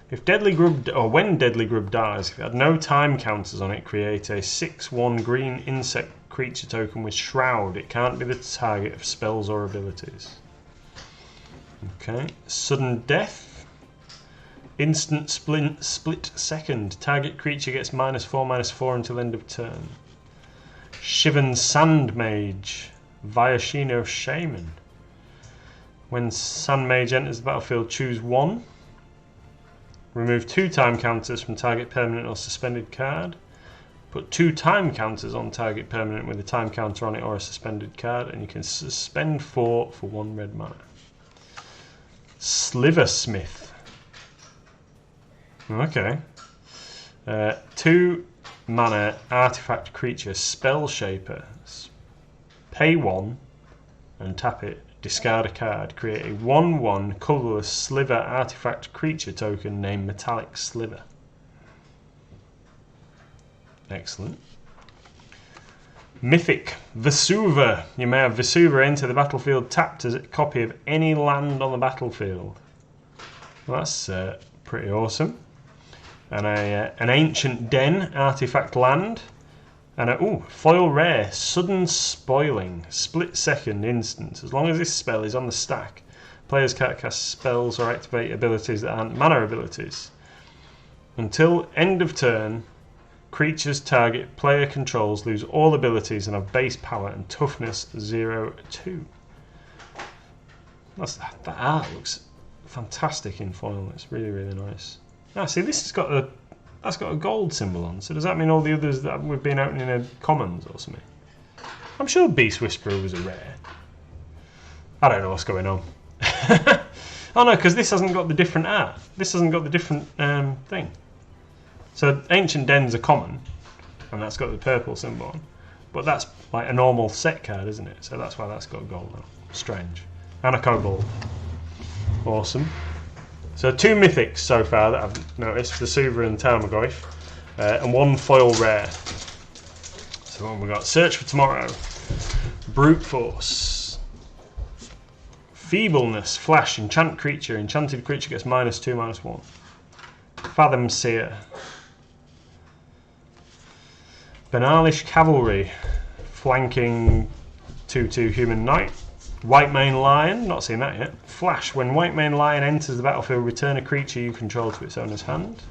If Deadly Grub, or when Deadly Grub dies, if it had no time counters on it, create a 6/1 green insect creature token with Shroud. It can't be the target of spells or abilities. Okay. Sudden Death. Instant split second. Target creature gets -4/-4 until end of turn. Shivan Sand Mage. Viashino Shaman. When Sand Mage enters the battlefield, choose 1. Remove 2 time counters from target permanent or suspended card. Put 2 time counters on target permanent with a time counter on it or a suspended card, and you can suspend 4 for 1 red mana. Sliversmith. Okay. 2 mana artifact creature, Spell Shaper. Pay 1 and tap it. Discard a card. Create a 1/1 colourless Sliver artifact creature token named Metallic Sliver. Excellent. Mythic Vesuva. You may have Vesuva enter the battlefield tapped as a copy of any land on the battlefield. Well, that's pretty awesome. And an Ancient Den artifact land. And a foil rare, Sudden Spoiling, split second instant. As long as this spell is on the stack, Players can't cast spells or activate abilities that aren't mana abilities. Until end of turn, creatures target player controls lose all abilities and have base power and toughness 0-2. That art looks fantastic in foil. It's really, really nice. Ah, see, this has got a gold symbol on. So does that mean all the others that we've been opening are commons or something? I'm sure Beast Whisperer was a rare. I don't know what's going on. Oh no, because this hasn't got the different art. This hasn't got the different thing. So Ancient Den's a common, and that's got the purple symbol on. But that's like a normal set card, isn't it? So that's why that's got gold now. Strange. And a kobold. Awesome. So 2 mythics so far that I've noticed, the Suva and Tarmogoyf, and 1 foil rare. So what have we got? Search for Tomorrow, Brute Force, Feebleness, Flash, Enchant Creature. Enchanted creature gets -2/-1. Fathom Seer, Banalish Cavalry, flanking 2/2 Human Knight. White Mane Lion, not seen that yet. Flash, when White Mane Lion enters the battlefield, return a creature you control to its owner's hand.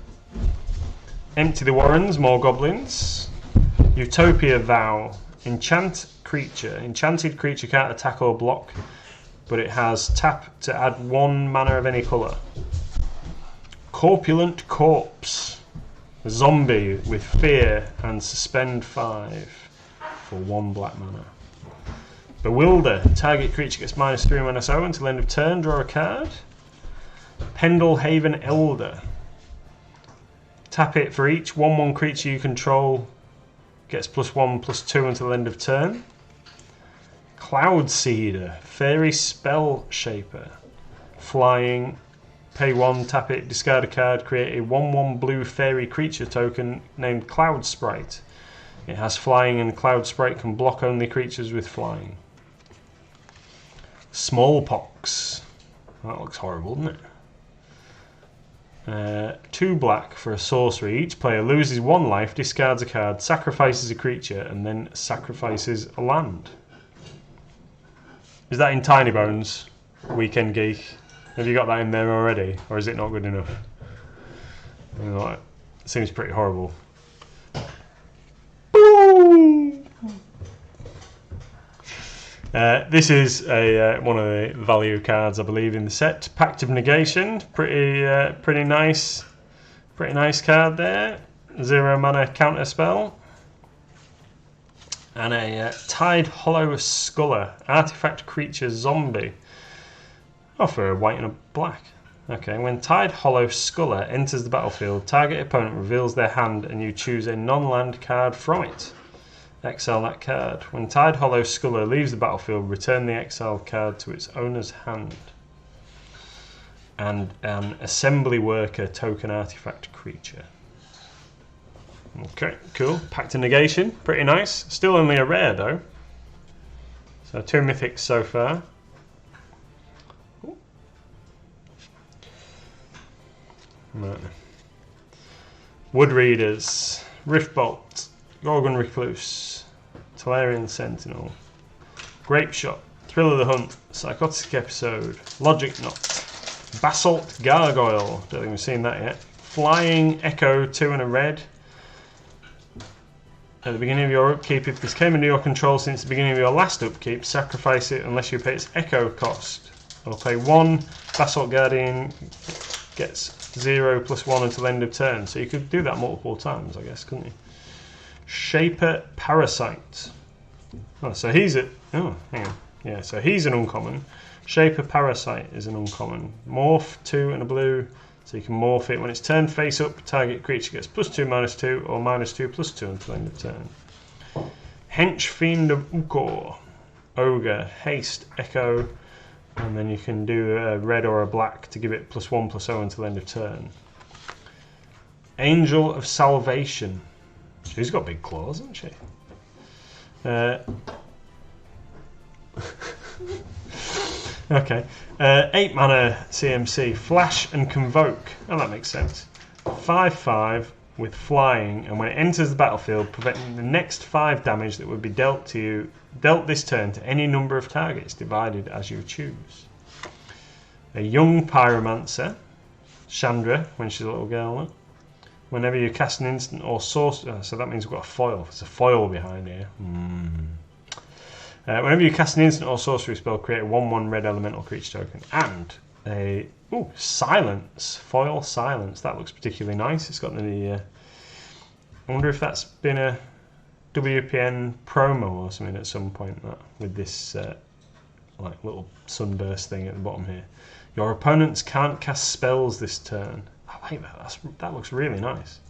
Empty the Warrens, more goblins. Utopia Vow, enchant creature. Enchanted creature can't attack or block, but it has tap to add 1 mana of any colour. Corpulent Corpse, a zombie with fear and suspend 5 for 1 black mana. Bewilder, target creature gets -3/-0 until end of turn, draw a card. Pendlehaven Elder, tap it for each 1/1 creature you control gets +1/+2 until end of turn. Cloud Seeder, Fairy Spell Shaper, flying, pay 1, tap it, discard a card, create a 1/1 blue fairy creature token named Cloud Sprite. It has flying and Cloud Sprite can block only creatures with flying. Smallpox, that looks horrible, doesn't it? 2 black for a sorcery. Each player loses 1 life, discards a card, sacrifices a creature, and then sacrifices a land. Is that in Tiny Bones, Weekend Geek? Have you got that in there already, or is it not good enough? It seems pretty horrible. This is one of the value cards, I believe, in the set. Pact of Negation, pretty nice card there. 0 mana counter spell, and a Tide Hollow Sculler, artifact creature zombie. Oh, for a white and a black. Okay, when Tide Hollow Sculler enters the battlefield, target opponent reveals their hand, and you choose a non-land card from it. Exile that card. When Tide Hollow Sculler leaves the battlefield, return the exiled card to its owner's hand. And an Assembly Worker token artifact creature. Okay, cool. Pact of Negation, pretty nice. Still only a rare though. So 2 mythics so far. Right. Wood Readers, Riftbolt, Gorgon Recluse, Talarian Sentinel, Grape Shot, Thrill of the Hunt, Psychotic Episode, Logic Knot, Basalt Gargoyle, don't think we've seen that yet, Flying Echo, 2 and a red. At the beginning of your upkeep, if this came into your control since the beginning of your last upkeep, sacrifice it unless you pay its echo cost. I'll pay 1, Basalt Guardian gets 0/+1 until end of turn. So you could do that multiple times, I guess, couldn't you? Shaper Parasite. Oh, so he's a... Oh, hang on. Yeah, so he's an uncommon. Shaper Parasite is an uncommon. Morph, 2 and a blue. So you can morph it. When it's turned face up, target creature gets +2/-2 or -2/+2 until end of turn. Hench Fiend of Ukor. Ogre, Haste, Echo. And then you can do a red or a black to give it +1/+0 until end of turn. Angel of Salvation. She's got big claws, hasn't she? Okay. 8 mana CMC. Flash and Convoke. Oh, that makes sense. 5/5 with flying, and when it enters the battlefield, preventing the next 5 damage that would be dealt this turn to any number of targets, divided as you choose. A young Pyromancer, Chandra, when she's a little girl. Whenever you cast an instant or sorcery, so that means we've got a foil. There's a foil behind here. Whenever you cast an instant or sorcery spell, create a 1/1 red elemental creature token. And a silence, foil silence. That looks particularly nice. It's got the. I wonder if that's been a WPN promo or something at some point. That with this like little sunburst thing at the bottom here. Your opponents can't cast spells this turn. I like that. That looks really nice.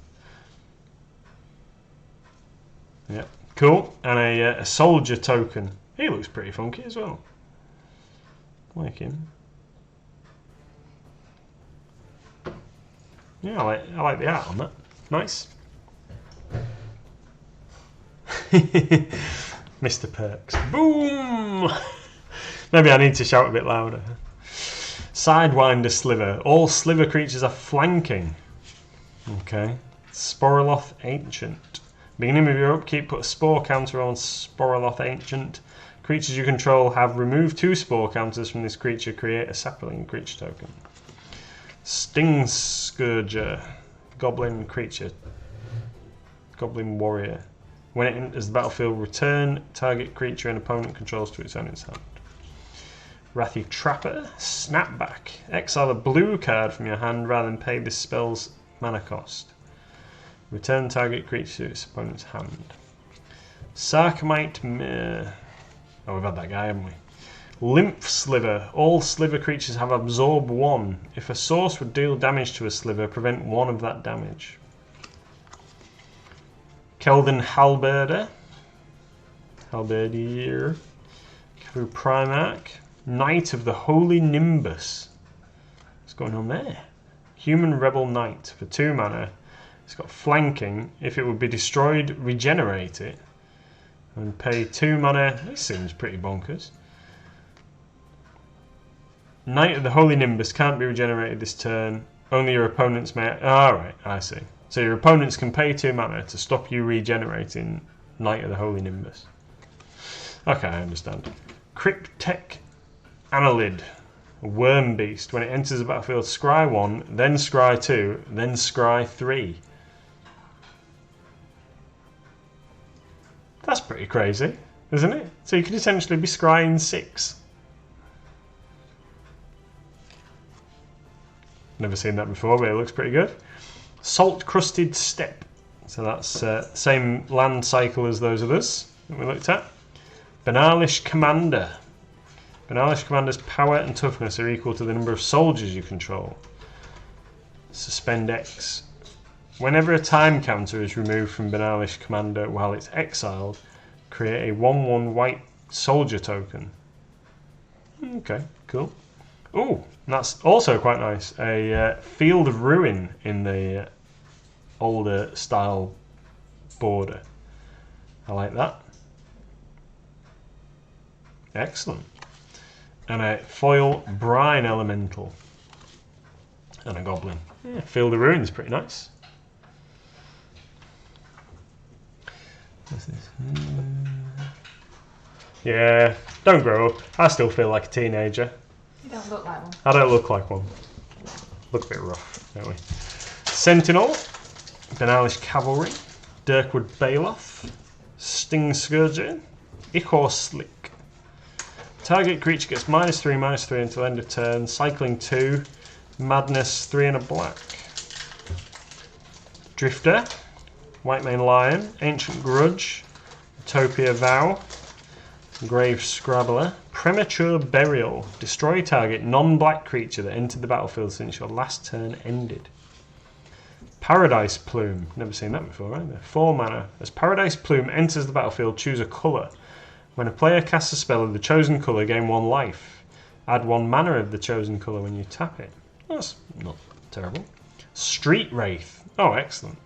Yeah, cool. And a soldier token. He looks pretty funky as well. Like him. Yeah, I like the art on that. Nice. Mr. Perks. Boom! Maybe I need to shout a bit louder. Sidewinder Sliver. All Sliver creatures are flanking. Okay. Sporoloth Ancient. Beginning of your upkeep, put a spore counter on Sporoloth Ancient. Creatures you control have removed 2 spore counters from this creature. Create a sapling creature token. Sting Scourger. Goblin creature. Goblin warrior. When it enters the battlefield, return target creature an opponent controls to its owner's hand. Wrathy Trapper, Snapback. Exile a blue card from your hand rather than pay this spell's mana cost. Return target creature to its opponent's hand. Sarcomite Mirror. Oh, we've had that guy, haven't we? Lymph Sliver. All Sliver creatures have Absorb 1. If a source would deal damage to a Sliver, prevent 1 of that damage. Keldon Halberdier. Kavu Primarch. Knight of the Holy Nimbus. What's going on there? Human Rebel Knight for 2 mana. It's got flanking. If it would be destroyed, regenerate it. And pay 2 mana. This seems pretty bonkers. Knight of the Holy Nimbus can't be regenerated this turn. Only your opponents may. Alright, I see. So your opponents can pay 2 mana to stop you regenerating Knight of the Holy Nimbus. Okay, I understand. Cryptek Annelid, a worm beast. When it enters the battlefield, scry 1, then scry 2, then scry 3. That's pretty crazy, isn't it? So you could essentially be scrying 6. Never seen that before, but it looks pretty good. Salt Crusted Steppe. So that's same land cycle as those others that we looked at. Banalish Commander. Banalish Commander's power and toughness are equal to the number of soldiers you control. Suspend X. Whenever a time counter is removed from Banalish Commander while it's exiled, create a 1/1 white soldier token. Okay, cool. Ooh, that's also quite nice. A Field of Ruin in the older style border. I like that. Excellent. And a foil Brine Elemental. And a Goblin. Yeah, Field of Ruin is pretty nice. What's this? Yeah, don't grow up. I still feel like a teenager. You don't look like one. I don't look like one. Look a bit rough, don't we? Sentinel, Banalish Cavalry, Dirkwood Baloth, Sting Scourger, Ichor Slick. Target creature gets -3/-3 until end of turn, cycling 2, Madness 3 and a black. Drifter, White Mane Lion, Ancient Grudge, Utopia Vow, Grave Scrabbler, Premature Burial. Destroy target non-black creature that entered the battlefield since your last turn ended. Paradise Plume. Never seen that before either. 4 mana. As Paradise Plume enters the battlefield, choose a colour. When a player casts a spell of the chosen colour, gain 1 life. Add 1 mana of the chosen colour when you tap it. That's not terrible. Street Wraith. Oh, excellent.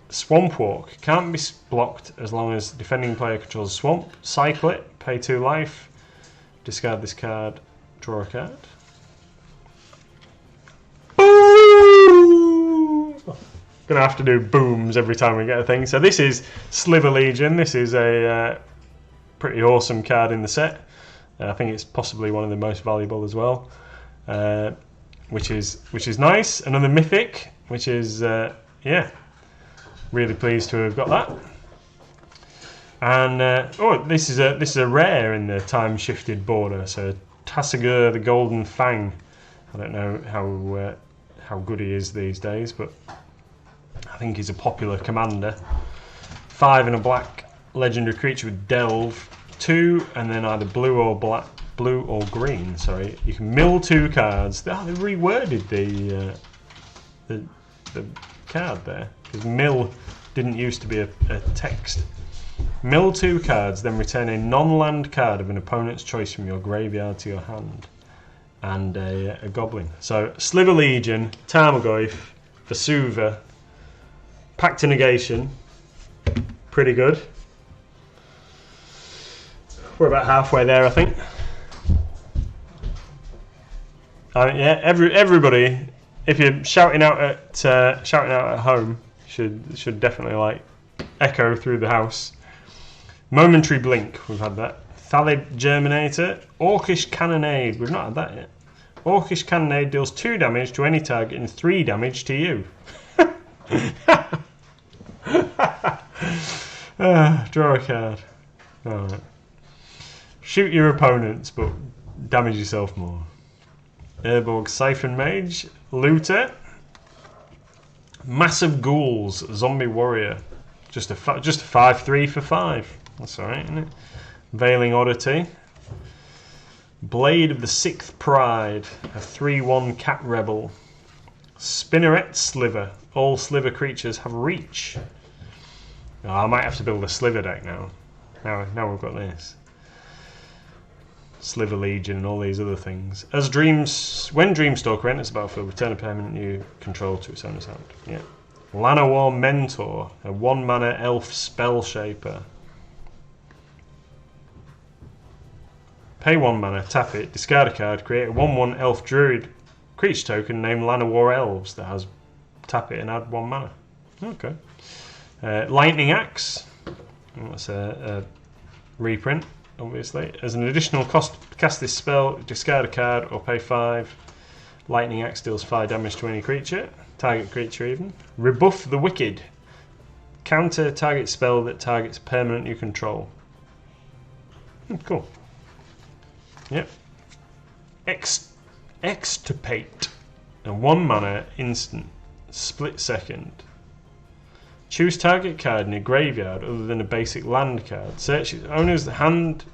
Swamp Walk. Can't be blocked as long as defending player controls a swamp. Cycle it. Pay 2 life. Discard this card. Draw a card. Boom! Gonna have to do booms every time we get a thing. So this is Sliver Legion. This is a pretty awesome card in the set. I think it's possibly one of the most valuable as well, which is nice. Another mythic, which is yeah, really pleased to have got that. And oh, this is a rare in the time shifted border. So Tassaga, the Golden Fang. I don't know how good he is these days, but I think he's a popular commander. 5 and a black legendary creature with Delve. 2 and then either blue or green. Sorry, you can mill 2 cards. Oh, they reworded the card there, because mill didn't used to be a text. Mill 2 cards, then return a non-land card of an opponent's choice from your graveyard to your hand, and a goblin. So Sliver Legion, Tarmogoyf, Vesuva, Pact to Negation, pretty good. We're about halfway there, I think. Yeah, everybody, if you're shouting out at home, should definitely like echo through the house. Momentary Blink, we've had that. Thalid Germinator, Orcish Cannonade, we've not had that yet. Orcish Cannonade deals 2 damage to any target and 3 damage to you. Draw a card. Alright. Shoot your opponents, but damage yourself more. Urborg Siphon Mage, Looter, Massive Ghouls, Zombie Warrior, just a 5/3 for 5. That's alright, isn't it? Veiling Oddity, Blade of the Sixth Pride, a 3/1 Cat Rebel, Spinneret Sliver. All Sliver creatures have reach. Oh, I might have to build a Sliver deck now. Now we've got this. Sliver Legion and all these other things. When Dreamstalker enters the battlefield, return a permanent you control to its owner's hand. Yeah. Llanowar Mentor, a 1-mana elf spell shaper. Pay 1 mana, tap it, discard a card, create a 1/1 elf druid creature token named Llanowar Elves that has tap it and add 1 mana. Okay. Lightning Axe. That's a reprint, obviously. As an additional cost, cast this spell, discard a card, or pay 5. Lightning Axe deals 5 damage to any creature, target creature even. Rebuff the Wicked. Counter target spell that targets permanent you control. Cool. Yep. Extirpate. A 1 mana instant. Split second. Choose target card in a graveyard other than a basic land card. Search its owner's hand,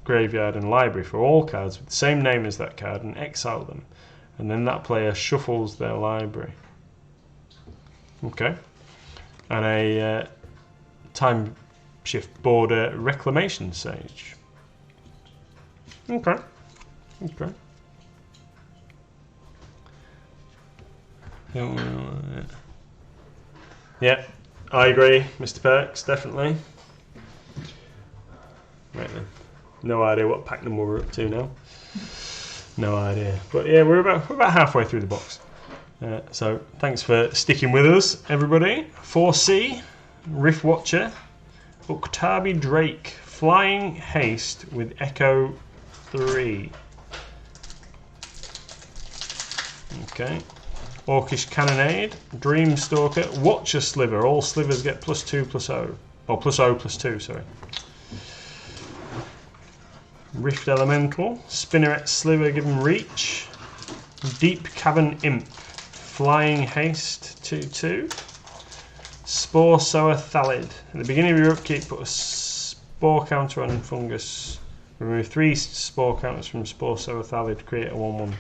graveyard and library for all cards with the same name as that card and exile them. And then that player shuffles their library. Okay. And a time shift border Reclamation Sage. Okay. Okay. Yeah, I agree, Mr. Perks, definitely. Right then. No idea what pack number we're up to now. No idea. But yeah, we're about halfway through the box. So thanks for sticking with us, everybody. 4C, Rift Watcher, Uktabi Drake, Flying Haste with Echo 3. Okay. Orcish Cannonade, Dreamstalker, Watcher Sliver. All slivers get +2/+0. Or +0/+2, sorry. Rift Elemental, Spinneret Sliver, give him reach. Deep Cavern Imp, Flying Haste 2/2. Spore Sower Thalid. At the beginning of your upkeep, put a spore counter on fungus. Remove 3 spore counters from Spore Sower Thalid. Create a 1/1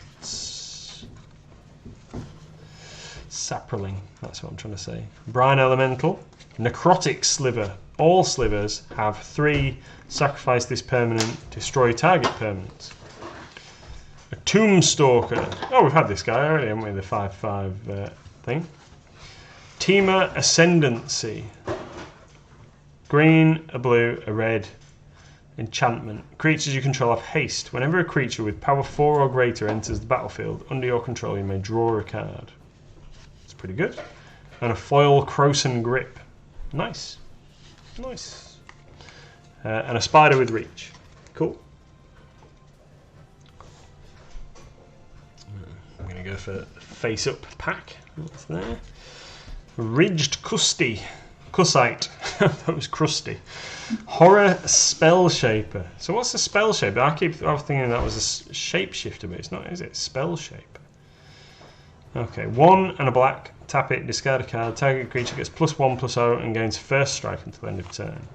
Saproling. That's what I'm trying to say. Brine Elemental. Necrotic Sliver. All slivers have 3 sacrifice this permanent, destroy target permanents. A Tombstalker. Oh, we've had this guy already, haven't we? The 5/5 thing. Temur Ascendancy. Green, a blue, a red. Enchantment. Creatures you control have haste. Whenever a creature with power 4 or greater enters the battlefield under your control, you may draw a card. It's pretty good. And a foil Croson Grip. Nice. Nice. And a spider with reach. Cool. me go for face-up pack. That's there. Ridged Cussite. That was crusty. Horror Spell Shaper. So what's a Spell Shaper? I was thinking that was a shapeshifter, but it's not, is it? Spell Shaper. Okay, 1 and a black. Tap it, discard a card. Target creature gets +1/+0 and gains first strike until end of turn.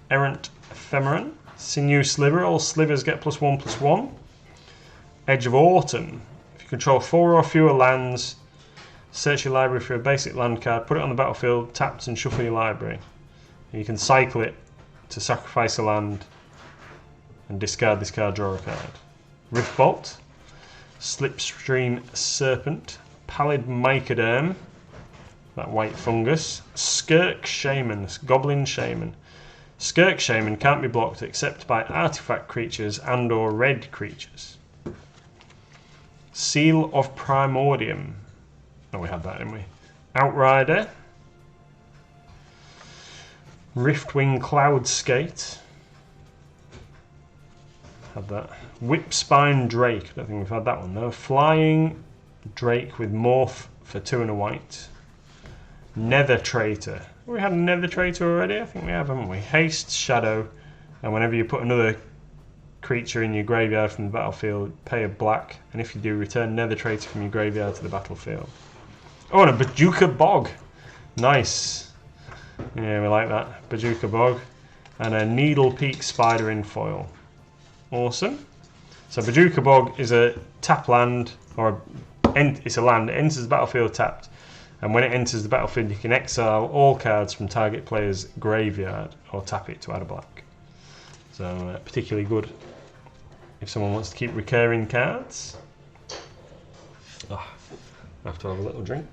Errant Ephemeron. Sinew Sliver. All slivers get +1/+1. Edge of Autumn. If you control 4 or fewer lands, search your library for a basic land card, put it on the battlefield, tapped, and shuffle your library. And you can cycle it to sacrifice a land and discard this card, draw a card. Riftbolt. Slipstream Serpent. Pallid Mycoderm. That white fungus. Skirk Shaman. Goblin Shaman. Skirk Shaman can't be blocked except by artifact creatures and or red creatures. Seal of Primordium. Oh, we had that, didn't we? Outrider. Riftwing Cloudskate. Had that. Whipspine Drake. I don't think we've had that one though. Flying Drake with Morph for 2 and a white. Nether Traitor. We had a Nether Traitor already? I think we have, haven't we? Haste Shadow. And whenever you put another creature in your graveyard from the battlefield, pay a black. And if you do, return Nether Traitor from your graveyard to the battlefield. Oh, and a Bajuka Bog. Nice. Yeah, we like that. Bajuka Bog. And a Needle Peak Spider in foil. Awesome. So Bajuka Bog is a tap land, or it's a land. It enters the battlefield tapped. And when it enters the battlefield, you can exile all cards from target player's graveyard or tap it to add a black. So particularly good if someone wants to keep recurring cards. Oh, I have to have a little drink.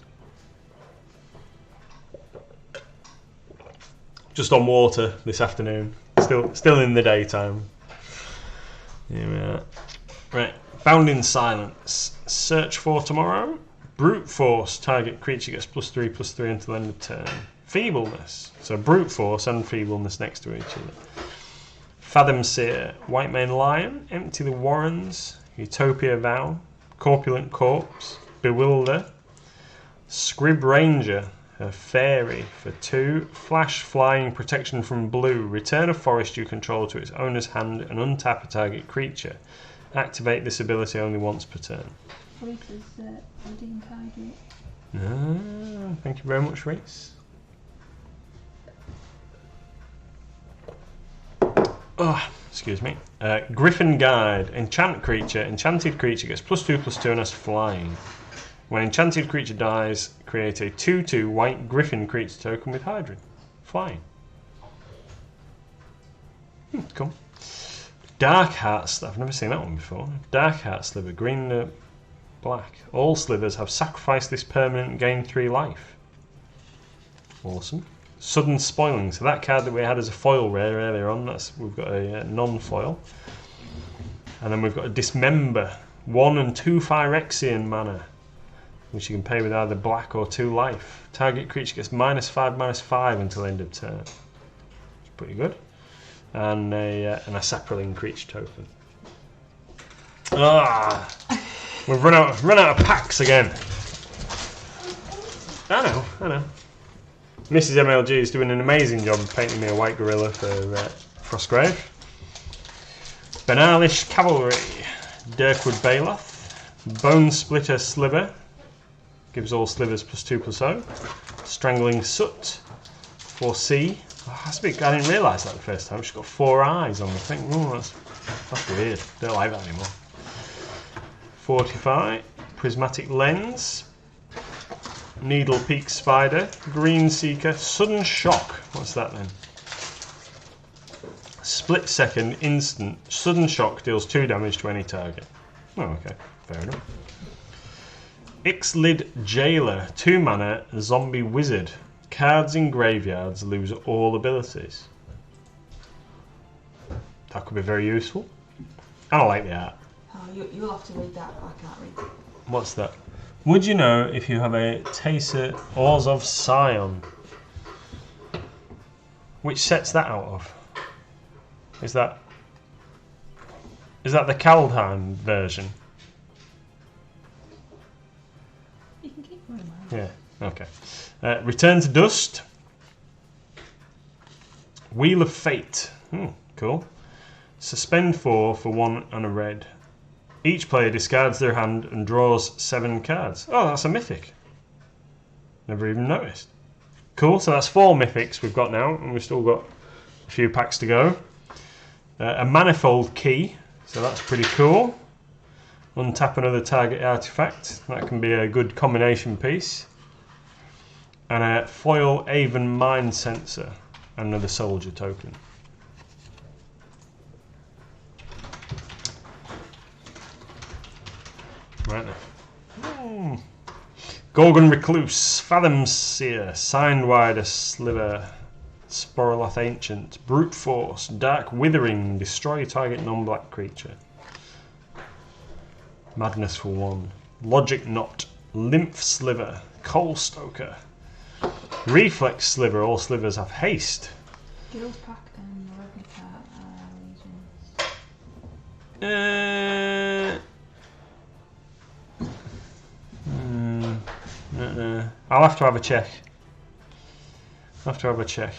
Just on water this afternoon. Still in the daytime. Here we are. Right. Bound in Silence. Search for Tomorrow. Brute Force. Target creature gets +3/+3 until end of turn. Feebleness. So Brute Force and Feebleness next to each other. Fathom Seer. White Mane Lion. Empty the Warrens. Utopia Vow. Corpulent Corpse. Bewilder. Scrib Ranger. A fairy for 2. Flash Flying Protection from blue. Return a forest you control to its owner's hand and untap a target creature. Activate this ability only once per turn. Reese is reading target. Thank you very much, Reese. Oh, excuse me. Griffin Guide. Enchant creature. Enchanted creature gets +2/+2 and has flying. When enchanted creature dies, create a 2/2 white griffin creature token with Hydra. Flying. Cool. Dark Heart. I've never seen that one before. Dark Heart Sliver. Green, black. All slivers have sacrificed this permanent and gain 3 life. Awesome. Sudden Spoiling. So that card that we had as a foil rare earlier on, we've got a non-foil. And then we've got a Dismember. 1 and 2 Phyrexian mana, which you can pay with either black or 2 life. Target creature gets -5/-5 until end of turn. It's pretty good. And a Saproling creature token. We've run out of packs again. I know. Mrs. MLG is doing an amazing job of painting me a white gorilla for Frostgrave. Benalish Cavalry. Dirkwood Baloth. Bone Splitter Sliver. Gives all slivers +2/+0. Strangling Soot. 4C. Oh, that's a bit, I didn't realise that the first time. She's got 4 eyes on the thing. Oh, that's weird. Don't like that anymore. Fortify. Prismatic Lens. Needle Peak Spider. Green Seeker. Sudden Shock. What's that then? Split second instant. Sudden Shock deals 2 damage to any target. Oh, okay. Fair enough. Ixlid Jailer, 2 mana, zombie wizard. Cards in graveyards lose all abilities. That could be very useful. I don't like the art. Oh, you'll have to read that. I can't read it. What's that? Would you know if you have a Taser Oars of Scion? Which set's that out of? Is that the Kaldheim version? Yeah, okay. Return to Dust. Wheel of Fate. Cool. Suspend 4 for 1 and a red. Each player discards their hand and draws 7 cards. Oh, that's a mythic. Never even noticed. Cool, so that's 4 mythics we've got now, and we've still got a few packs to go. A Manifold Key, so that's pretty cool. Untap another target artifact. That can be a good combination piece. And a Foil Aven Mind Sensor, another soldier token. Right now. Gorgon Recluse, Fathom Seer, Signwider Sliver, Sporoloth Ancient, Brute Force, Dark Withering, destroy target non-black creature. Madness for 1. Logic Knot, Lymph Sliver, Coal Stoker, Reflex Sliver, all slivers have haste. Guild Pack and Ravnica I'll have to have a check.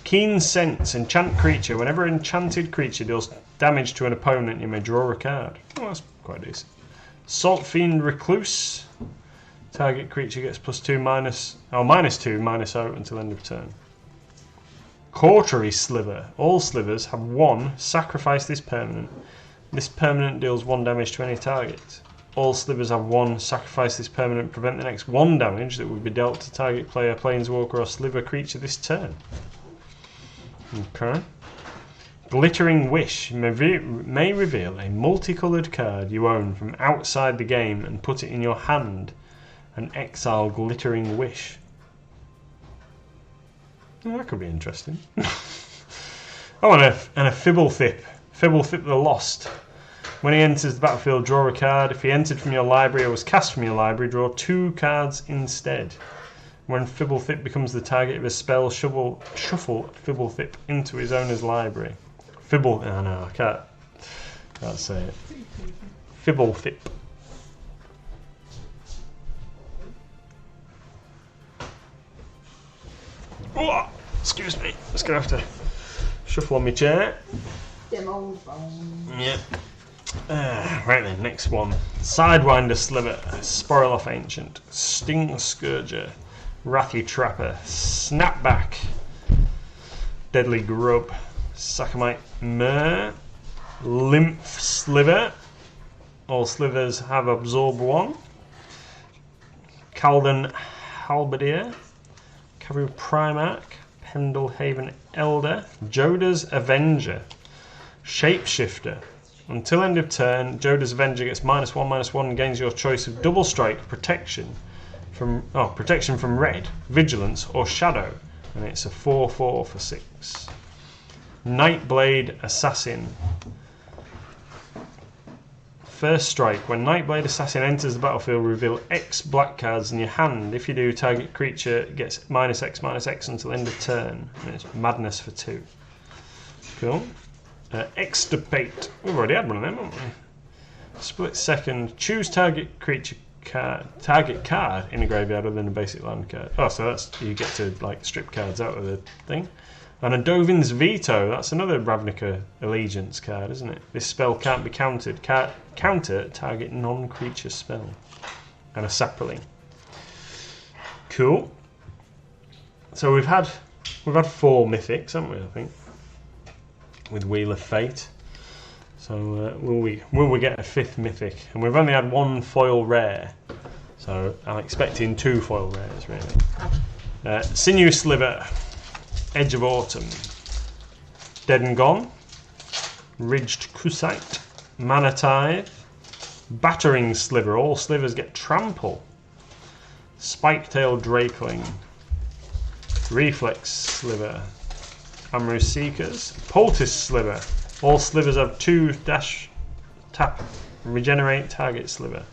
Keen Sense, enchant creature. Whenever enchanted creature deals damage to an opponent, you may draw a card. Oh, that's quite decent. Salt Fiend Recluse. Target creature gets +2 -2 -0 until end of turn. Cautery Sliver. All slivers have 1. Sacrifice this permanent. This permanent deals 1 damage to any target. All slivers have 1. Sacrifice this permanent. Prevent the next 1 damage that would be dealt to target player, planeswalker, or sliver creature this turn. Okay. Glittering Wish may reveal a multicoloured card you own from outside the game and put it in your hand and exile Glittering Wish. Oh, that could be interesting. Oh, and a Fibblethip. Fibblethip the Lost. When he enters the battlefield, draw a card. If he entered from your library or was cast from your library, draw 2 cards instead. When Fibblethip becomes the target of a spell, shuffle Fibblethip into his owner's library. I can't say it. Fibblethip. Oh, excuse me. Just gonna have to shuffle on my chair. Demo phone. Yeah. Right then, next one. Sidewinder Sliver, Sporoloth Ancient, Sting Scourger, Wrathy Trapper, Snapback, Deadly Grub, Sakamite Mer, Lymph Sliver. All slivers have Absorb 1. Calden Halberdier, Cavu Primarch, Pendlehaven Elder, Joda's Avenger, Shapeshifter. Until end of turn, Joda's Avenger gets -1/-1 and gains your choice of double strike, protection from red, vigilance, or shadow, and it's a 4/4 for 6. Nightblade Assassin. First strike. When Nightblade Assassin enters the battlefield, reveal X black cards in your hand. If you do, target creature gets -X/-X until end of turn, and it's Madness for 2. Cool. Extirpate. We've already had one of them, haven't we? Split second. Choose target card in a graveyard other than a basic land card. Oh, so that's you get to like strip cards out of the thing. And a Dovin's Veto. That's another Ravnica Allegiance card, isn't it? This spell can't be countered. Counter target non-creature spell. And a Sapling. Cool. So we've had 4 mythics, haven't we? I think. With Wheel of Fate. So will we get a 5th mythic? And we've only had 1 foil rare, so I'm expecting 2 foil rares really. Sinew Sliver, Edge of Autumn, Dead and Gone, Ridged Crusite, Mana Tithe, Battering Sliver. All slivers get Trample. Spiketail Drakeling, Reflex Sliver, Amru Seekers, Poultice Sliver. All slivers have 2 tap, regenerate target sliver.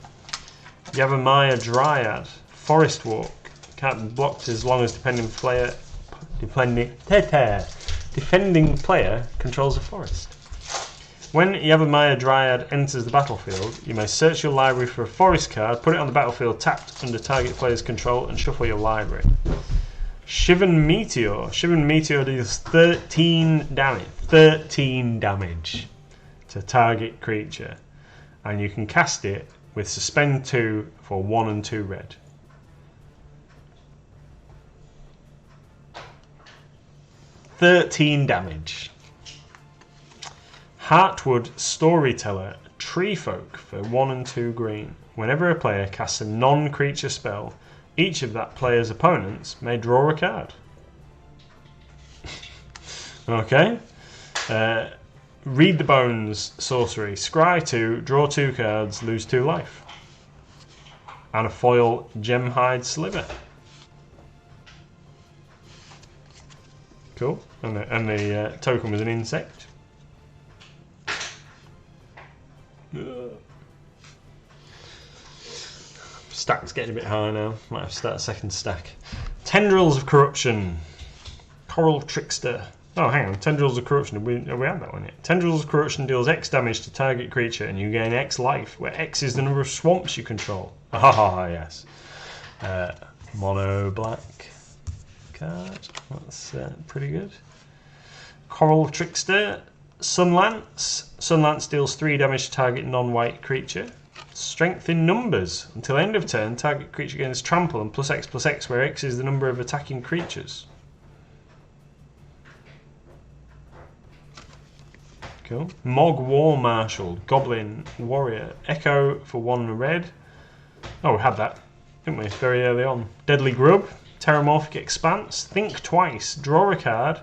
Yavimaya Dryad, Forest Walk. Can't be blocked as long as defending player controls a forest. When Yavimaya Dryad enters the battlefield, you may search your library for a forest card, put it on the battlefield tapped under target player's control, and shuffle your library. Shivan Meteor. Shivan Meteor deals 13 damage. 13 damage to target creature. And you can cast it with Suspend 2 for 1 and 2 red. (13 damage). Heartwood Storyteller, Treefolk for 1 and 2 green. Whenever a player casts a non-creature spell, each of that player's opponents may draw a card. Okay. Read the Bones Sorcery. Scry 2, draw 2 cards, lose 2 life. And a foil Gemhide Sliver. Cool. And the token was an insect. Stack's getting a bit high now. Might have to start a second stack. Tendrils of Corruption. Coral Trickster. Oh, hang on. Tendrils of Corruption. Have we had that one yet? Tendrils of Corruption deals X damage to target creature and you gain X life, where X is the number of swamps you control. Ah, yes. Mono black card. That's pretty good. Coral Trickster. Sunlance. Sunlance deals 3 damage to target non-white creature. Strength in numbers. Until end of turn, target creature gains trample and +X/+X, where X is the number of attacking creatures. Cool. Mog War Marshal. Goblin Warrior. Echo for 1 red. Oh, we had that, didn't we? Very early on. Deadly Grub. Terramorphic Expanse. Think Twice. Draw a card.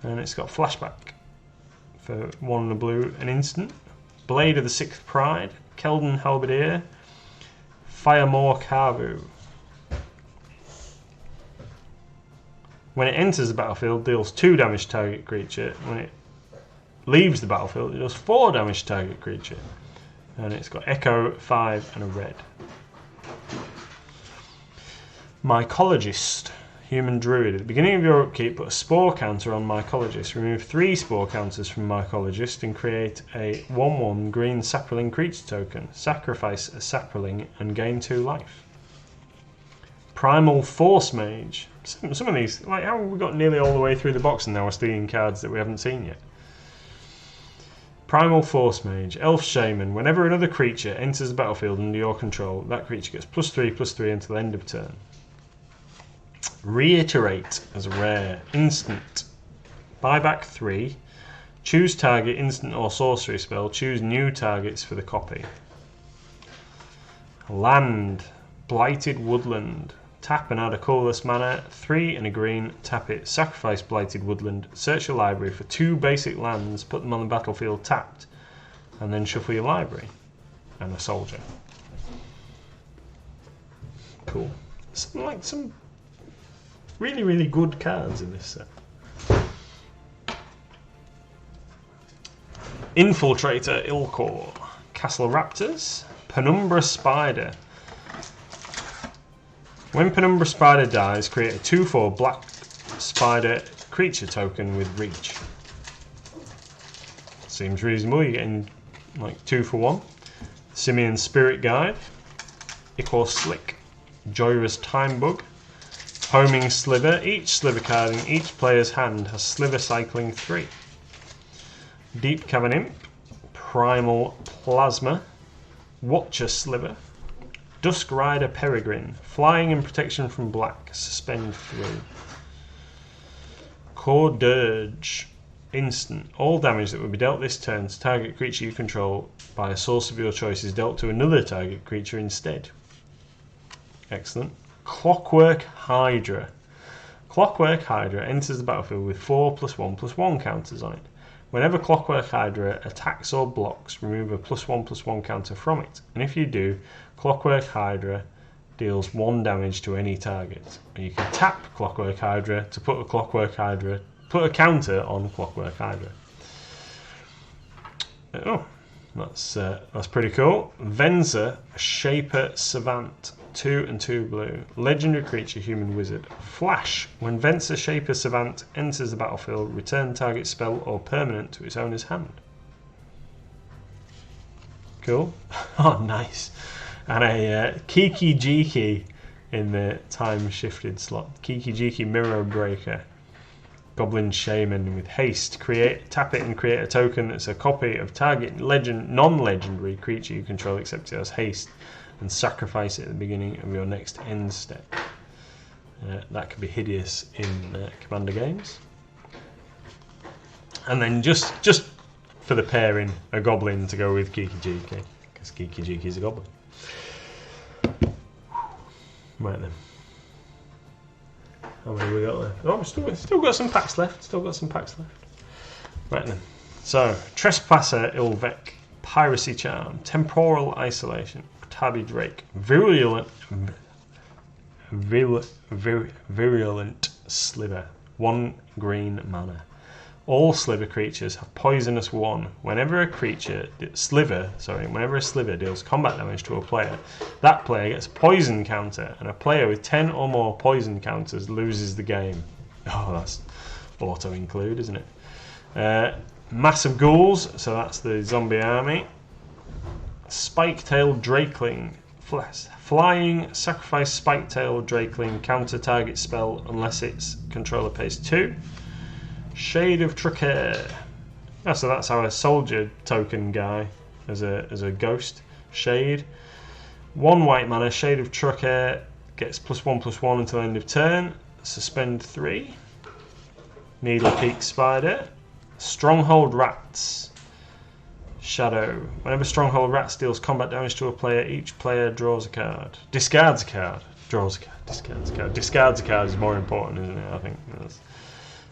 And it's got Flashback for 1 and a blue, an instant. Blade of the Sixth Pride. Keldon Halberdier. Firemore Kavu. When it enters the battlefield, deals 2 damage to target creature. When it leaves the battlefield, it does 4 damage to target creature. And it's got Echo, 5 and a red. Mycologist. Human Druid. At the beginning of your upkeep, put a Spore counter on Mycologist. Remove 3 Spore counters from Mycologist and create a 1/1 green Saproling creature token. Sacrifice a Saproling and gain 2 life. Primal Force Mage. Some of these, like, how have we got nearly all the way through the box and now we're seeing cards that we haven't seen yet? Primal Force Mage. Elf Shaman. Whenever another creature enters the battlefield under your control, that creature gets +3/+3 until end of turn. Reiterate as a rare. Instant. Buy back 3. Choose target instant or sorcery spell. Choose new targets for the copy. Land. Blighted Woodland. Tap and add a colourless mana. 3 and a green. Tap it. Sacrifice Blighted Woodland. Search your library for 2 basic lands. Put them on the battlefield tapped. And then shuffle your library. And a soldier. Cool. Some really, really good cards in this set. Infiltrator Ilkor. Castle Raptors. Penumbra Spider. When Penumbra Spider dies, create a 2/4 black spider creature token with reach. Seems reasonable. You're getting like 2 for 1. Simeon Spirit Guide. Ichor Slick. Joyrous Time Bug. Homing Sliver. Each Sliver card in each player's hand has Sliver cycling 3. Deep Cavern Imp. Primal Plasma. Watcher Sliver. Dusk Rider Peregrine. Flying and protection from black. Suspend 3. Core Dirge. Instant. All damage that would be dealt this turn to target creature you control by a source of your choice is dealt to another target creature instead. Excellent. Clockwork Hydra. Clockwork Hydra enters the battlefield with 4+1/+1 counters on it. Whenever Clockwork Hydra attacks or blocks, remove a +1/+1 counter from it. And if you do, Clockwork Hydra deals 1 damage to any target. And you can tap Clockwork Hydra to put a counter on Clockwork Hydra. Oh, that's pretty cool. Venza Shaper Savant. 2 and 2 blue. Legendary creature, human wizard. Flash. When Venza Shaper Savant enters the battlefield, return target spell or permanent to its owner's hand. Cool. Oh, nice. And a Kiki Jiki in the time shifted slot. Kiki Jiki Mirror Breaker. Goblin Shaman with haste. Tap it and create a token that's a copy of target non-legendary creature you control except it has haste, and sacrifice it at the beginning of your next end step. That could be hideous in Commander games. And then just for the pairing, a Goblin to go with Kiki Jiki, because Kiki Jiki is a Goblin. Right then. How many we got left? Oh, we've still got some packs left. Right then. So, Trespasser, Ilvec, Piracy Charm, Temporal Isolation, Tabby Drake, Virulent Sliver, 1 green mana. All Sliver creatures have Poisonous 1. Whenever a Sliver deals combat damage to a player, that player gets a poison counter, and a player with 10 or more poison counters loses the game. Oh, that's auto-include, isn't it? Massive Ghouls, so that's the zombie army. Spike-tailed Drakeling. Flying, sacrifice Spike-tailed Drakeling, counter target spell unless its controller pays 2. Shade of Trucker. Oh, so that's our soldier token guy as a ghost. Shade. 1 white mana, Shade of Trucker gets +1/+1 until end of turn. Suspend 3. Needle Peak Spider. Stronghold Rats. Shadow. Whenever Stronghold Rats deals combat damage to a player, each player draws a card. Discards a card. Draws a card. Discards a card. Discards a card is more important, isn't it? I think.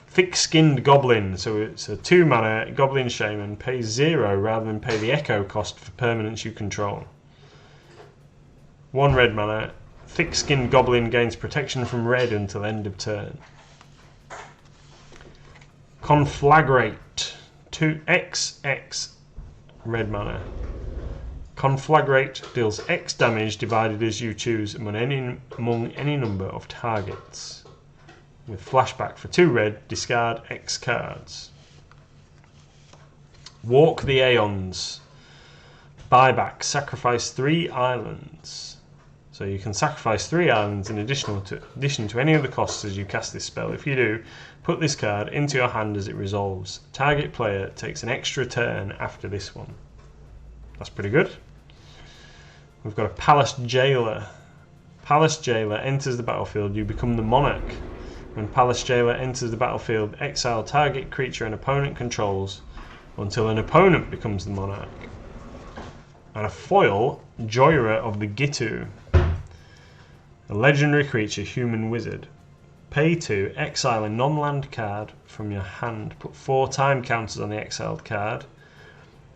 Thick-skinned Goblin, so it's a 2 mana Goblin Shaman, pays 0 rather than pay the echo cost for permanents you control. 1 red mana, Thick-skinned Goblin gains protection from red until end of turn. Conflagrate, 2x red mana. Conflagrate deals X damage divided as you choose among any number of targets. With flashback for 2 red, discard X cards. Walk the Aeons. Buyback, sacrifice 3 islands. So you can sacrifice 3 islands in addition to any other costs as you cast this spell. If you do, put this card into your hand as it resolves. Target player takes an extra turn after this one. That's pretty good. We've got a Palace Jailer. Palace Jailer enters the battlefield, you become the monarch. When Palace Jailer enters the battlefield, exile target creature an opponent controls until an opponent becomes the monarch. And a foil, Joyra of the Gitu. A legendary creature, human wizard. Pay 2, exile a non-land card from your hand. Put 4 time counters on the exiled card.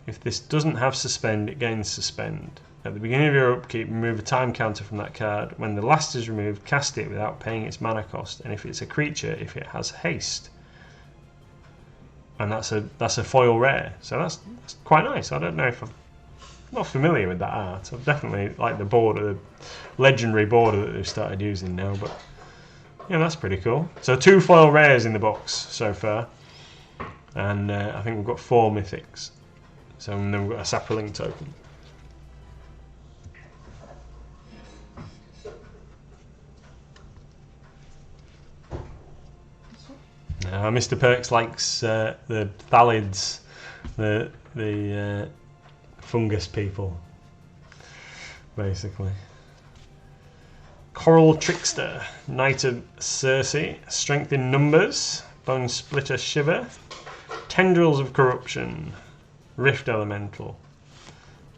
If this doesn't have suspend, it gains suspend. At the beginning of your upkeep, remove a time counter from that card. When the last is removed, cast it without paying its mana cost. And if it's a creature, if it has haste. And that's a foil rare. So that's quite nice. I don't know if I'm not familiar with that art. I've definitely like the border, the legendary border that they've started using now. But yeah, that's pretty cool. So 2 foil rares in the box so far. And I think we've got 4 mythics. So and then we've got a sapling token. Mr. Perks likes the Thalids, the fungus people, basically. Coral Trickster, Knight of Circe, Strength in Numbers, Bone Splitter Shiver, Tendrils of Corruption, Rift Elemental,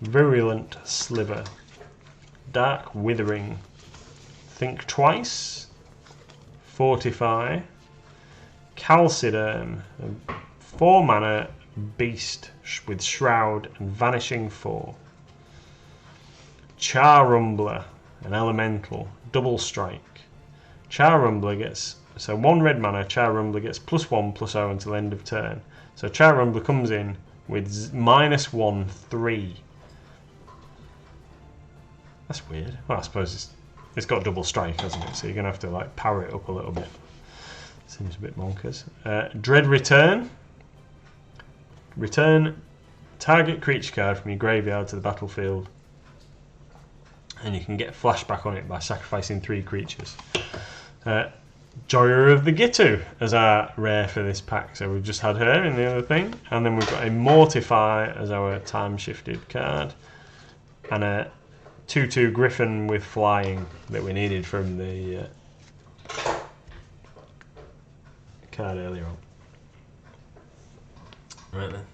Virulent Sliver, Dark Withering, Think Twice, Fortify, Calciderm, a 4 mana beast with Shroud and Vanishing 4. Charrumbler, an elemental, double strike. Charrumbler gets, so 1 red mana, Charrumbler gets +1/+0 until end of turn. So Charrumbler comes in with -1/3. That's weird. Well, I suppose it's got double strike, hasn't it? So you're going to have to like power it up a little bit. Seems a bit bonkers. Dread Return. Return target creature card from your graveyard to the battlefield, and you can get a flashback on it by sacrificing 3 creatures. Joyer of the Gitu as our rare for this pack, so we've just had her in the other thing, and then we've got a Mortify as our time shifted card, and a 2/2 Griffin with flying that we needed from the card earlier on. Right then.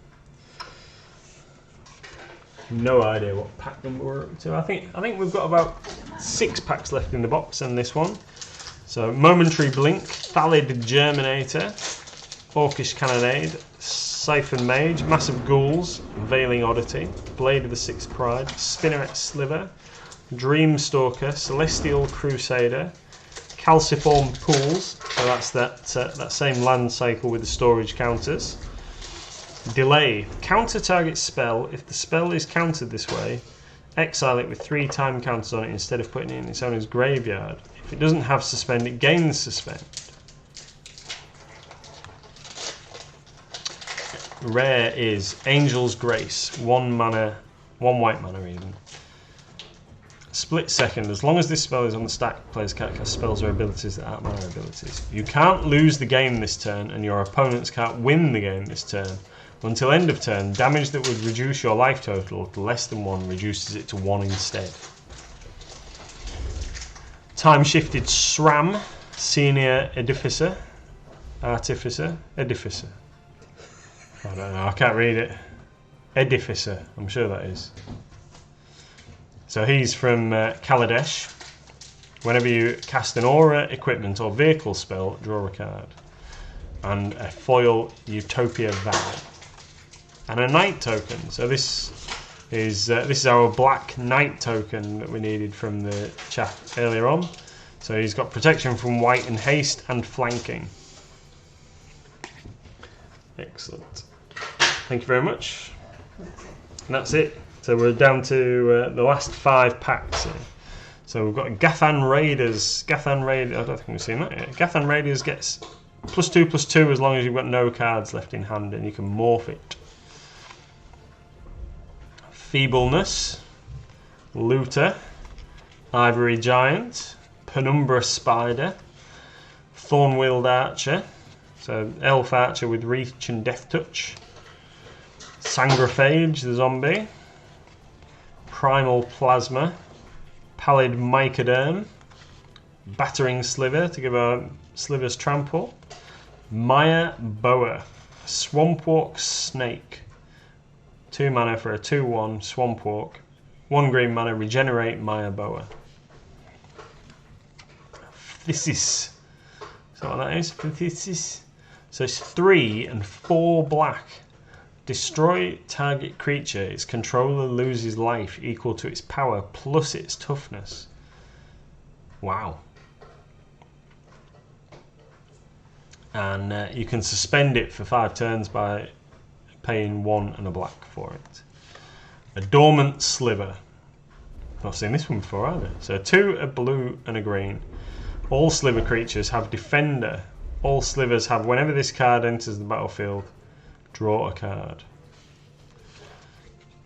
No idea what pack number we're up to. I think we've got about 6 packs left in the box and this one. So Momentary Blink, Thallid Germinator, Orcish Cannonade, Siphon Mage, Massive Ghouls, Veiling Oddity, Blade of the Sixth Pride, Spinneret Sliver, Dreamstalker, Celestial Crusader, Calciform Pools, so that's that same land cycle with the storage counters. Delay, counter target spell. If the spell is countered this way, exile it with 3 time counters on it instead of putting it in its owner's graveyard. If it doesn't have suspend, it gains suspend. Rare is Angel's Grace, 1 mana, 1 white mana even. Split Second, as long as this spell is on the stack, players can't cast spells or abilities that aren't mana abilities. You can't lose the game this turn, and your opponents can't win the game this turn. Until end of turn, damage that would reduce your life total to less than 1 reduces it to 1 instead. Time Shifted SRAM, Senior Edificer. I don't know, I can't read it. Edificer, I'm sure that is. So he's from Kaladesh. Whenever you cast an aura, equipment, or vehicle spell, draw a card. And a foil Utopia Vow. And a Knight token. So this is our black Knight token that we needed from the chat earlier on. So he's got protection from white and haste and flanking. Excellent. Thank you very much. And that's it. So we're down to the last 5 packs here. So we've got Gathan Raiders. Gathan Raiders, I don't think we've seen that yet. Gathan Raiders gets +2/+2 as long as you've got no cards left in hand and you can morph it. Feebleness, Looter, Ivory Giant, Penumbra Spider, Thorn-Wheeled Archer, so Elf Archer with Reach and Death Touch, Sangrophage, the zombie, Primal Plasma, Pallid Mycoderm, Battering Sliver to give our Slivers Trample, Maya Boa, Swampwalk Snake, 2 mana for a 2/1 Swampwalk, 1 green mana, regenerate Maya Boa. Phthisis, is that what that is? Phthisis. So it's 3 and 4 black. Destroy target creature. Its controller loses life equal to its power plus its toughness. Wow. And you can suspend it for 5 turns by paying 1 and a black for it. A Dormant Sliver. I've not seen this one before either. So 2, a blue and a green. All Sliver creatures have Defender. All Slivers have, whenever this card enters the battlefield, draw a card.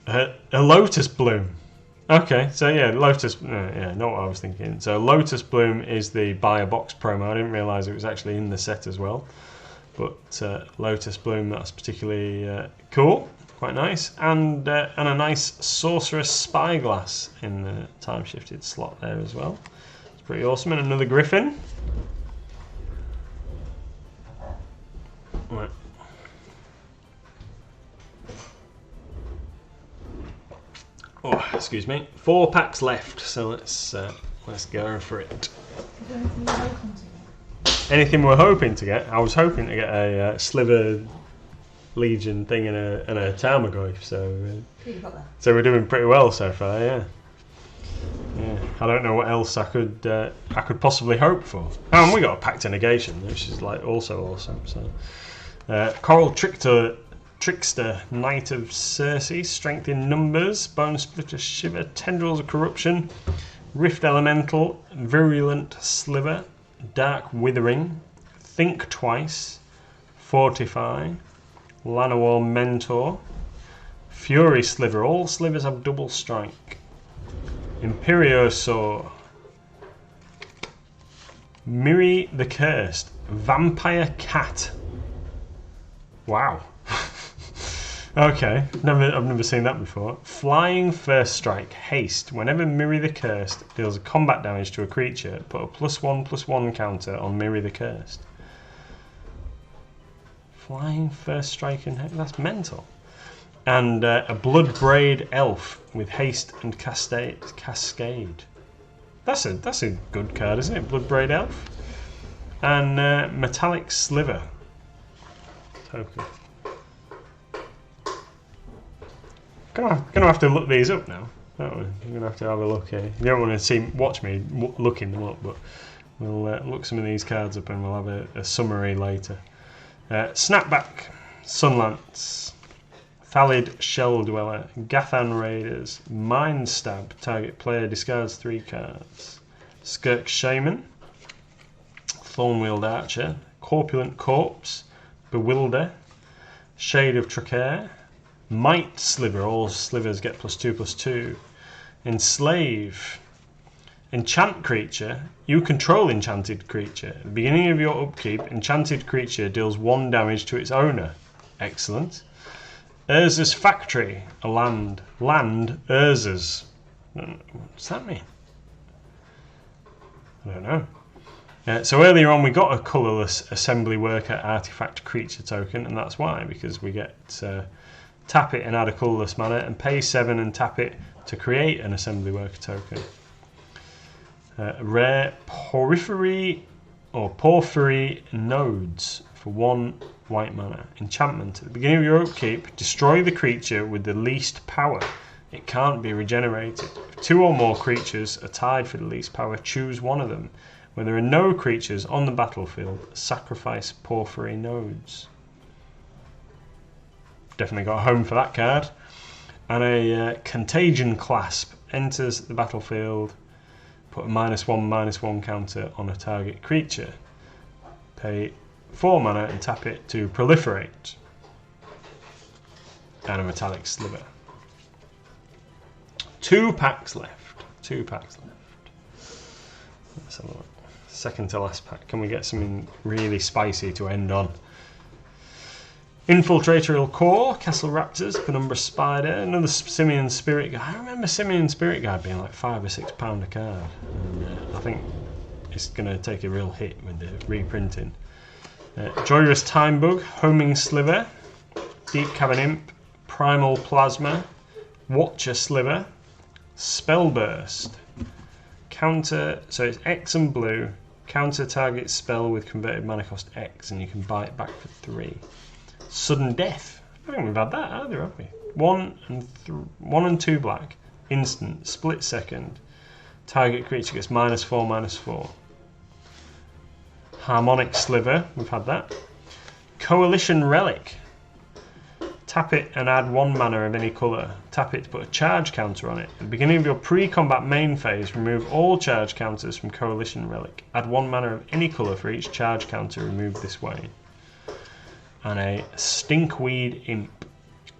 A Lotus Bloom. Okay, so yeah, Lotus, yeah, not what I was thinking. So Lotus Bloom is the buy a box promo. I didn't realise it was actually in the set as well. But Lotus Bloom, that's particularly cool, quite nice. And a nice Sorceress Spyglass in the time shifted slot there as well. It's pretty awesome. And another Griffin. Right. Oh, excuse me. 4 packs left, so let's go for it. Anything we're hoping to get? I was hoping to get a Sliver Legion thing and a Tarmogoyf, so we're doing pretty well so far. Yeah. I don't know what else I could possibly hope for. Oh, and we got a Pact of Negation, which is like also awesome. So, Coral Trickster, Knight of Circe, Strength in Numbers, Bone Splitter Shiver, Tendrils of Corruption, Rift Elemental, Virulent Sliver, Dark Withering, Think Twice, Fortify, Llanowar Mentor, Fury Sliver. All slivers have double strike. Imperiosaur. Miri the Cursed. Vampire Cat. Wow. Okay, I've never seen that before. Flying First Strike. Haste. Whenever Miri the Cursed deals combat damage to a creature, put a +1/+1 counter on Miri the Cursed. Flying First Strike and haste. That's mental. And a Bloodbraid Elf with haste and cascade. That's a good card, isn't it? Bloodbraid Elf. And Metallic Sliver. Token. Gonna have to look these up now. Aren't we? We're gonna have to have a look here. You don't want to watch me looking them up, but we'll look some of these cards up and we'll have a summary later. Snapback, Sunlance, Thallid Shell Dweller, Gathan Raiders, Mind Stab. Target player discards 3 cards. Skirk Shaman, Thornwheeled Archer, Corpulent Corpse, Bewilder, Shade of Traquair, Might Sliver. All slivers get +2/+2. Enslave. Enchant creature. You control enchanted creature. At the beginning of your upkeep, enchanted creature deals 1 damage to its owner. Excellent. Urza's Factory. A land. Land Urza's. What's that mean? I don't know. So earlier on we got a colourless assembly worker artifact creature token, and that's why, because we get tap it and add a colourless mana, and pay 7 and tap it to create an assembly worker token. Rare Porphyry Nodes for 1 white mana. Enchantment. At the beginning of your upkeep, destroy the creature with the least power. It can't be regenerated. If 2 or more creatures are tied for the least power, choose one of them. When there are no creatures on the battlefield, sacrifice Porphyry Nodes. Definitely got a home for that card. And a Contagion Clasp. Enters the battlefield. Put a -1/-1 counter on a target creature. Pay 4 mana and tap it to proliferate. And a Metallic Sliver. 2 packs left. 2 packs left. Let's have a look. Second to last pack. Can we get something really spicy to end on? Infiltratorial Core, Castle Raptors, Penumbra Spider, another Simian Spirit Guide. I remember Simian Spirit Guide being like £5 or £6 a card. And, I think it's going to take a real hit with the reprinting. Joyrous Time Bug, Homing Sliver, Deep Cavern Imp, Primal Plasma, Watcher Sliver, Spellburst. Counter, so it's X and blue. Counter target spell with converted mana cost X, and you can buy it back for 3. Sudden Death. I think we've had that either, have we? 1 and 2 black. Instant. Split second. Target creature gets -4/-4. Harmonic Sliver. We've had that. Coalition Relic. Tap it and add 1 mana of any colour. Tap it to put a charge counter on it. At the beginning of your pre-combat main phase, remove all charge counters from Coalition Relic. Add 1 mana of any colour for each charge counter removed this way. And a Stinkweed Imp.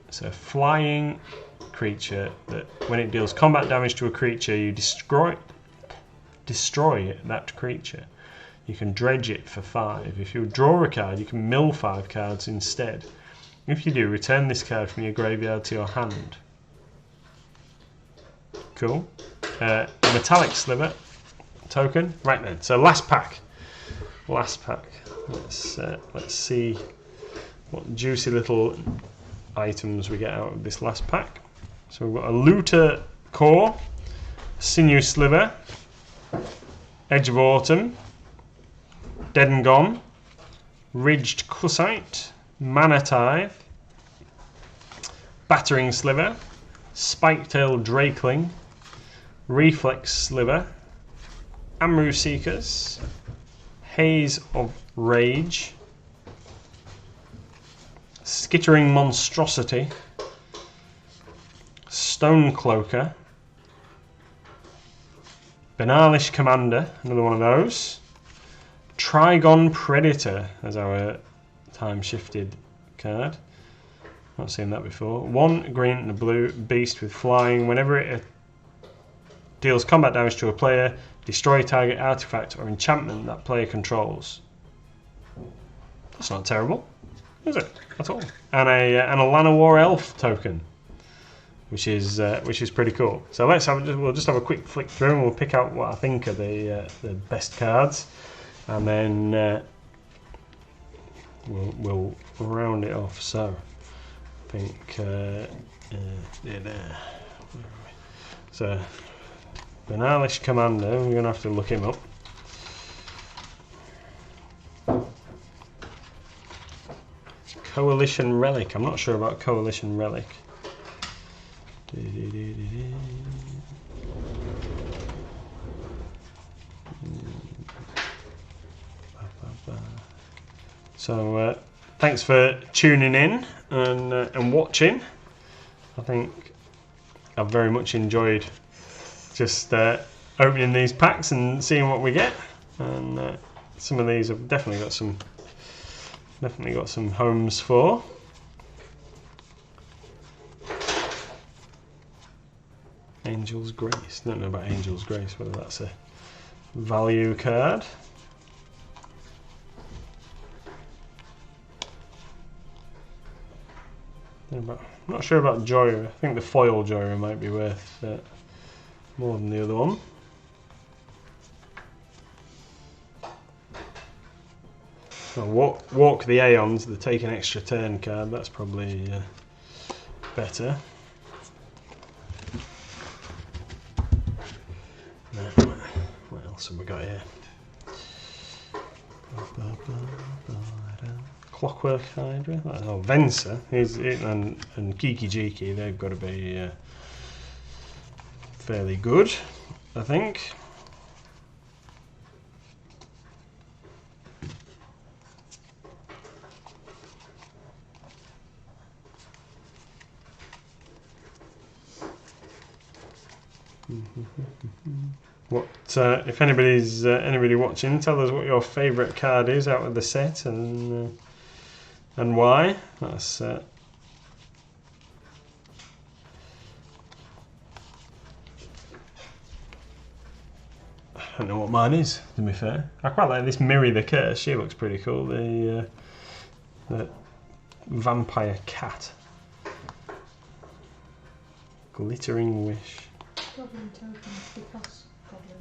It's a flying creature that when it deals combat damage to a creature, you destroy that creature. You can dredge it for 5. If you draw a card, you can mill 5 cards instead. If you do, return this card from your graveyard to your hand. Cool. Metallic Sliver token. Right then, so last pack. Last pack. Let's see what juicy little items we get out of this last pack. So we've got a Looter Core, Sinew Sliver, Edge of Autumn, Dead and Gone, Ridged Cussite, Mana Tithe, Battering Sliver, Spiketail Drakeling, Reflex Sliver, Amru Seekers, Haze of Rage, Skittering Monstrosity, Stonecloaker, Benalish Commander, another one of those, Trigon Predator as our time shifted card, Not seen that before. 1 green and a blue beast with flying. Whenever it deals combat damage to a player, destroy target artifact or enchantment that player controls. That's not terrible, is it? At all. And a Lana War Elf token, which is pretty cool. So we'll just have a quick flick through and we'll pick out what I think are the best cards, and then we'll round it off. So I think so Benalish Commander, we're gonna have to look him up. Coalition Relic. I'm not sure about Coalition Relic. So thanks for tuning in and watching. I think I've very much enjoyed just opening these packs and seeing what we get. And some of these have definitely got some homes for. Angel's Grace. Don't know about Angel's Grace, whether that's a value card. I'm not sure about Joyra. I think the foil Joyra might be worth more than the other one. Well, walk the Aeons, the take an extra turn card, that's probably better. What else have we got here? Clockwork Hydra, oh, Venser, and Kiki Jiki, they've got to be fairly good, I think. What if anybody watching, tell us what your favourite card is out of the set and why. That's I don't know what mine is, to be fair. I quite like this Mirror the Curse. She looks pretty cool. The vampire cat. Glittering Wish. Goblin tokens because goblin.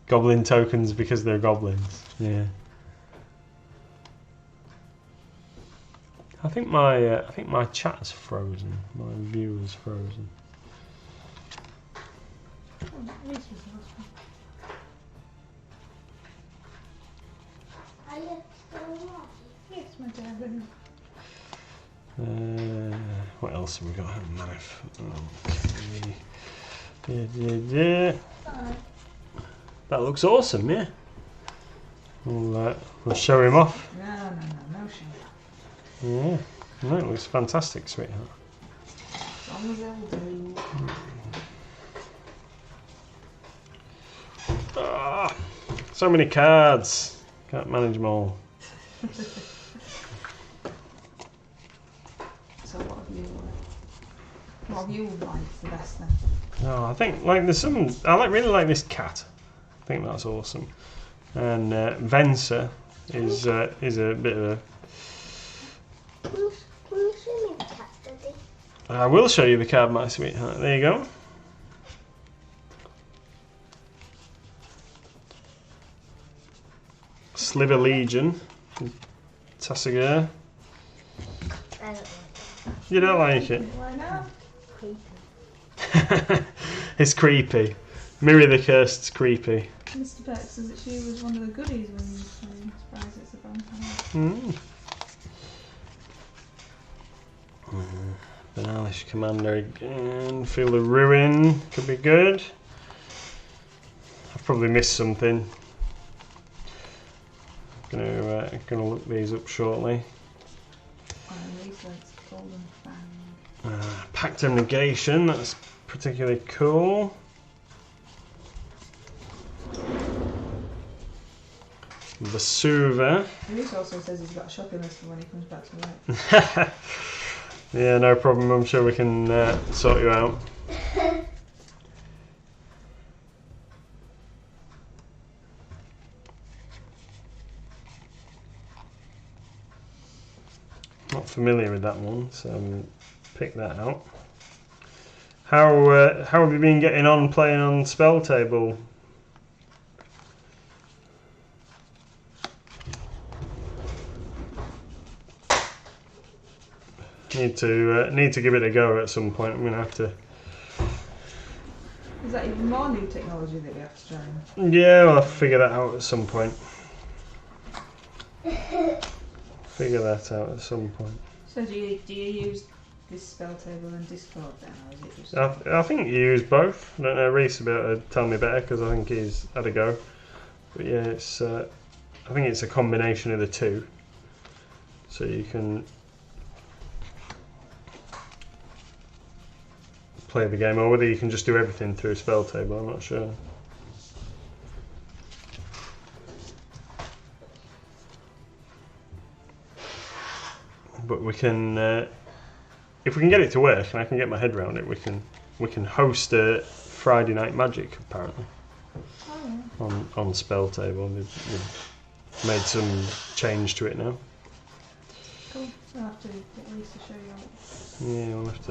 Goblin tokens because they're goblins. Yeah. I think my chat's frozen. My view is frozen. Yes, my darling. What else have we got? Okay. That looks awesome, yeah. We'll show him off. No shame. Yeah, no, it looks fantastic, sweetheart. As long as they'll do. So many cards. Can't manage them all. So what have you liked the best then? Oh, I think there's some. I really like this cat. I think that's awesome. And Venser is a bit of a. Will you show me the cat, Daddy? I will show you the card, my sweetheart. There you go. Sliver Legion. Tassaga. I don't like You don't like it? Why not? creepy. It's creepy. Mirror the Cursed's creepy. Mr. Beck says that she was one of the goodies when you were surprised it's a vampire. Benalish Commander again. Field of Ruin could be good. I've probably missed something. Gonna look these up shortly. Golden Fang. Pact of Negation, that's particularly cool. Vesuva. Luke also says he's got a shopping list for when he comes back to work. Yeah, no problem. I'm sure we can sort you out. Not familiar with that one, so pick that out. How have you been getting on playing on Spell Table? Need to give it a go at some point. I'm gonna have to. Is that even more new technology that we have to try? Yeah, we'll have to figure that out at some point. Figure that out at some point. So do you use this Spell Table and Discord then, or is it just? I think you use both. I don't know. Reese will be able to tell me better because I think he's had a go. But yeah, it's. I think it's a combination of the two. So you can play the game, or whether you can just do everything through a Spell Table. I'm not sure. But we can, if we can get it to work, and I can get my head around it, we can host a Friday Night Magic apparently on Spell Table. They've made some change to it now. Cool. So I'll have to get Lisa to show you. Yeah, we'll have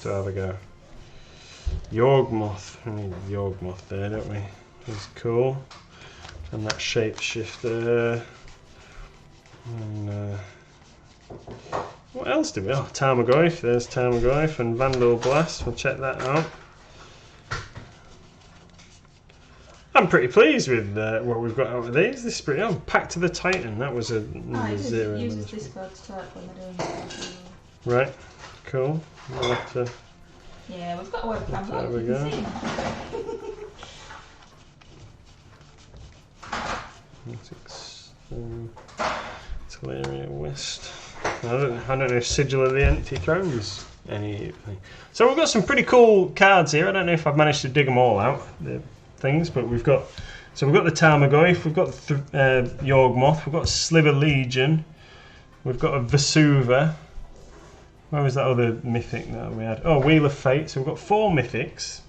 to have a go. Yawgmoth, we need Yawgmoth there, don't we? That's cool. And that shapeshifter. And what else do we? Oh, Tarmogoyf. There's Tarmogoyf and Vandal Blast. We'll check that out. I'm pretty pleased with what we've got out of these. This is pretty. Oh, Pact to the Titan. That was a zero. It uses Discord to talk when we're doing it. Right. Cool. We'll have to. Yeah, we've got a webcam. There we go. Teleria West. I don't know if Sigil of the Empty Thrones anything. So we've got some pretty cool cards here. I don't know if I've managed to dig them all out, the things, but we've got the Tarmogoyf, we've got the Yawgmoth, we've got Sliver Legion, we've got a Vesuva. Where was that other mythic that we had? Oh, Wheel of Fate. So we've got 4 mythics,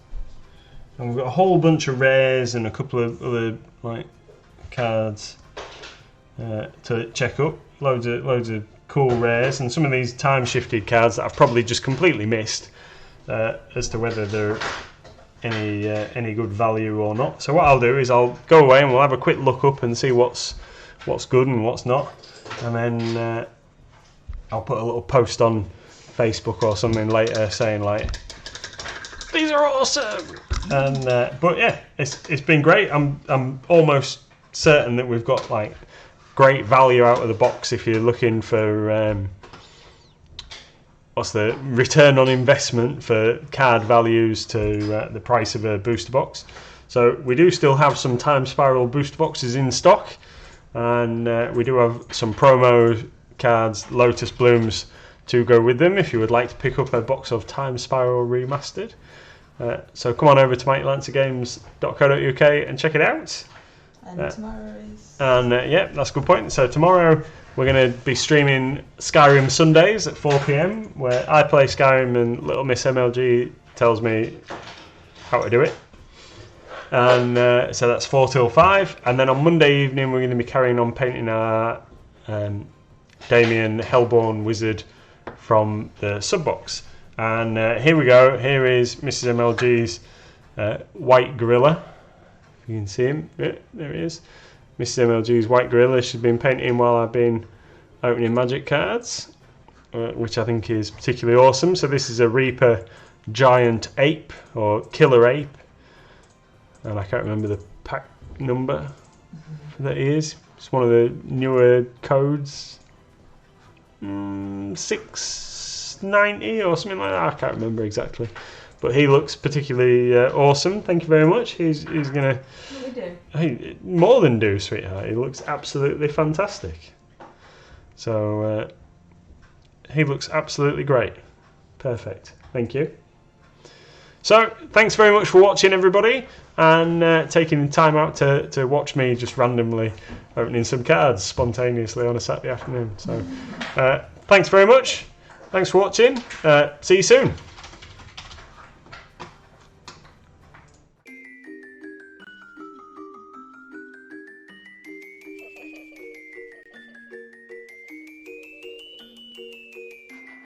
and we've got a whole bunch of rares and a couple of other cards to check up. Loads of cool rares, and some of these time shifted cards that I've probably just completely missed as to whether they're any good value or not. So what I'll do is I'll go away and we'll have a quick look up and see what's good and what's not, and then I'll put a little post on Facebook or something later saying like, these are awesome. And but yeah, it's been great. I'm almost certain that we've got like great value out of the box if you're looking for what's the return on investment for card values to the price of a booster box. So we do still have some Time Spiral booster boxes in stock, and we do have some promo cards, Lotus Blooms, to go with them if you would like to pick up a box of Time Spiral Remastered. So come on over to mightylancergames.co.uk and check it out. And tomorrow is... And yeah, that's a good point. So tomorrow we're going to be streaming Skyrim Sundays at 4 PM, where I play Skyrim and Little Miss MLG tells me how to do it. And so that's 4 till 5. And then on Monday evening we're going to be carrying on painting our Damien Hellborn Wizard from the sub box. And here we go. Here is Mrs. MLG's White Gorilla. If you can see him. Yeah, there he is. Mrs. MLG's White Gorilla. She's been painting while I've been opening Magic cards, which I think is particularly awesome. So this is a Reaper Giant Ape, or Killer Ape. And I can't remember the pack number that he is. It's one of the newer codes. 690 or something like that. I can't remember exactly, but he looks particularly awesome. Thank you very much. He's gonna. What do we do? Hey, more than do, sweetheart. He looks absolutely fantastic. So he looks absolutely great. Perfect. Thank you. So thanks very much for watching, everybody, and taking the time out to watch me just randomly opening some cards spontaneously on a Saturday afternoon. So thanks very much, Thanks for watching. See you soon.